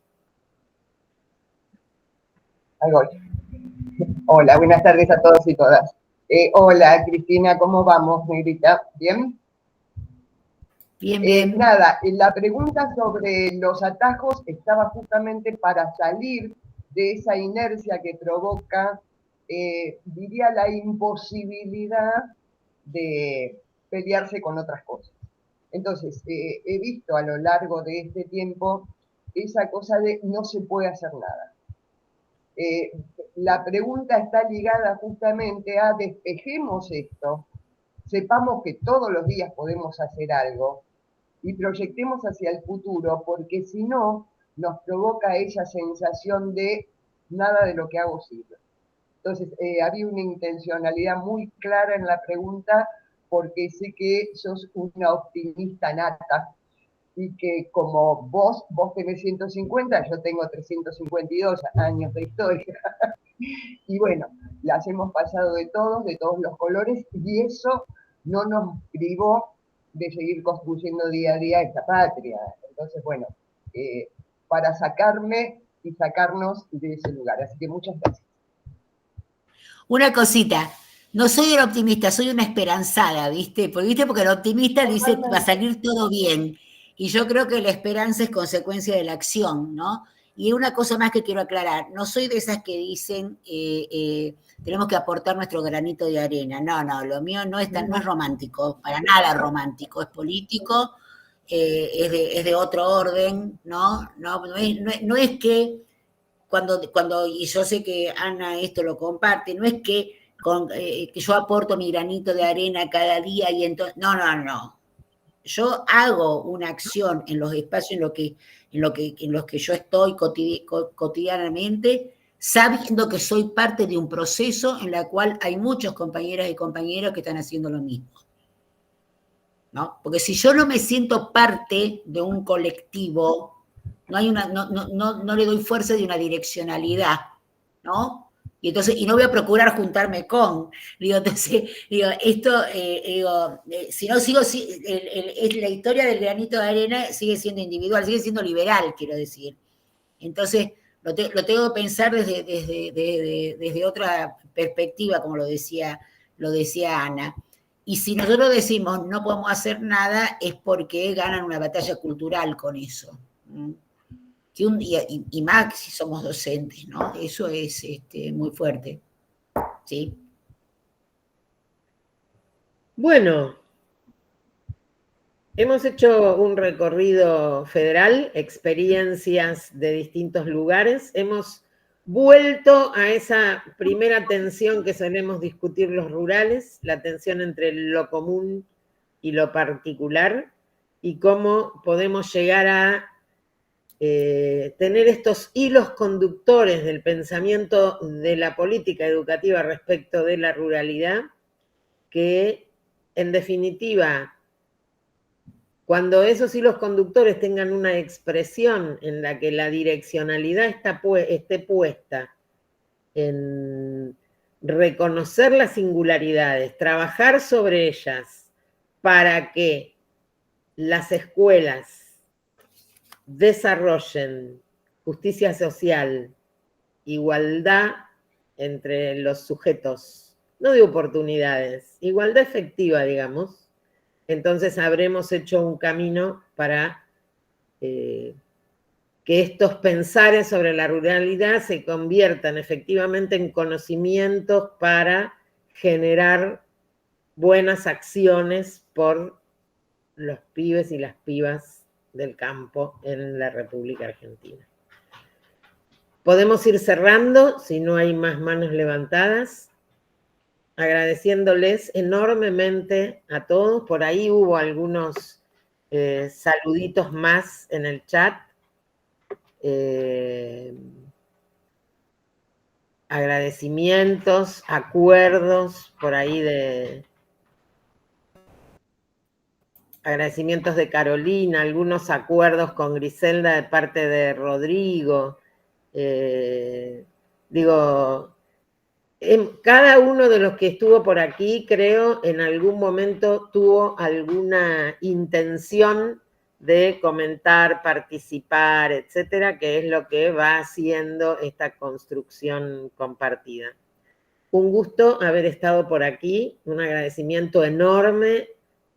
Ahí voy. Hola, buenas tardes a todos y todas. Hola, Cristina, ¿cómo vamos, negrita? ¿Bien? Bien, bien. Nada, la pregunta sobre los atajos estaba justamente para salir de esa inercia que provoca, diría, la imposibilidad de pelearse con otras cosas. Entonces, he visto a lo largo de este tiempo esa cosa de no se puede hacer nada. La pregunta está ligada justamente a despejemos esto, sepamos que todos los días podemos hacer algo y proyectemos hacia el futuro, porque si no, nos provoca esa sensación de nada de lo que hago sirve. Entonces, había una intencionalidad muy clara en la pregunta, porque sé que sos una optimista nata, y que como vos tenés 150, yo tengo 352 años de historia, y bueno, las hemos pasado de todos los colores, y eso no nos privó de seguir construyendo día a día esta patria. Entonces, bueno, para sacarme y sacarnos de ese lugar. Así que muchas gracias. Una cosita, no soy una optimista, soy una esperanzada, ¿viste? Porque el optimista dice va a salir todo bien. Y yo creo que la esperanza es consecuencia de la acción, ¿no? Y una cosa más que quiero aclarar, no soy de esas que dicen tenemos que aportar nuestro granito de arena. No, lo mío no es romántico, para nada romántico, es político, es de otro orden, ¿no? No es que y yo sé que Ana esto lo comparte, no es que yo aporto mi granito de arena cada día y entonces, no. Yo hago una acción en los espacios en los que yo estoy cotidianamente, sabiendo que soy parte de un proceso en el cual hay muchos compañeras y compañeros que están haciendo lo mismo, ¿no? Porque si yo no me siento parte de un colectivo, no le doy fuerza de una direccionalidad, ¿no? Y entonces, y no voy a procurar juntarme con, si no sigo, la historia del granito de arena sigue siendo individual, sigue siendo liberal, quiero decir. Entonces, lo tengo que pensar desde otra perspectiva, como lo decía Ana. Y si nosotros decimos no podemos hacer nada, es porque ganan una batalla cultural con eso. Y más si somos docentes, ¿no? Eso es muy fuerte. ¿Sí? Bueno, hemos hecho un recorrido federal, experiencias de distintos lugares. Hemos vuelto a esa primera tensión que solemos discutir los rurales, la tensión entre lo común y lo particular, y cómo podemos llegar a tener estos hilos conductores del pensamiento de la política educativa respecto de la ruralidad, que en definitiva, cuando esos hilos conductores tengan una expresión en la que la direccionalidad esté puesta en reconocer las singularidades, trabajar sobre ellas para que las escuelas desarrollen justicia social, igualdad entre los sujetos, no de oportunidades, igualdad efectiva, digamos, entonces habremos hecho un camino para que estos pensares sobre la ruralidad se conviertan efectivamente en conocimientos para generar buenas acciones por los pibes y las pibas del campo en la República Argentina. Podemos ir cerrando, si no hay más manos levantadas, agradeciéndoles enormemente a todos. Por ahí hubo algunos saluditos más en el chat. Agradecimientos, acuerdos, por ahí agradecimientos de Carolina, algunos acuerdos con Griselda de parte de Rodrigo. Cada uno de los que estuvo por aquí, creo, en algún momento tuvo alguna intención de comentar, participar, etcétera, que es lo que va haciendo esta construcción compartida. Un gusto haber estado por aquí, un agradecimiento enorme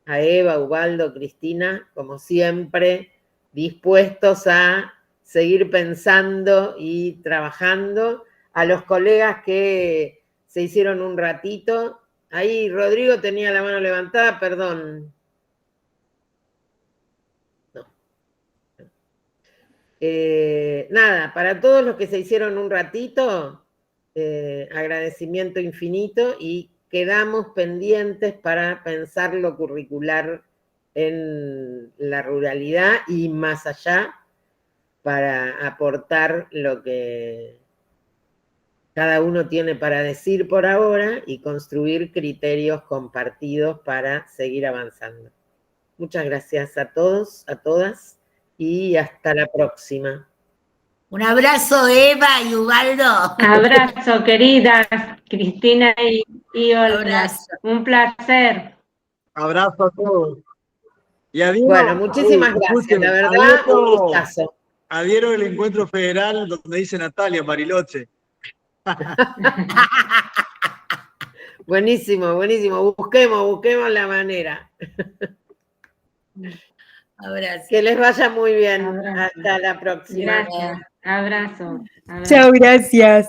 a Eva, Ubaldo, Cristina, como siempre, dispuestos a seguir pensando y trabajando. A los colegas que se hicieron un ratito. Ahí Rodrigo tenía la mano levantada, perdón. No. Nada, para todos los que se hicieron un ratito, agradecimiento infinito y quedamos pendientes para pensar lo curricular en la ruralidad y más allá para aportar lo que cada uno tiene para decir por ahora y construir criterios compartidos para seguir avanzando. Muchas gracias a todos, a todas, y hasta la próxima. Un abrazo, Eva y Ubaldo. Abrazo, queridas Cristina y Olga. Abrazo. Un placer. Abrazo a todos. Y adiós. Bueno, muchísimas gracias, la verdad, un gustazo. Adhiero el encuentro federal donde dice Natalia, Bariloche. Buenísimo, buenísimo. Busquemos la manera. Abrazo. Que les vaya muy bien. Abrazo. Hasta la próxima. Gracias. Abrazo. Chao, gracias.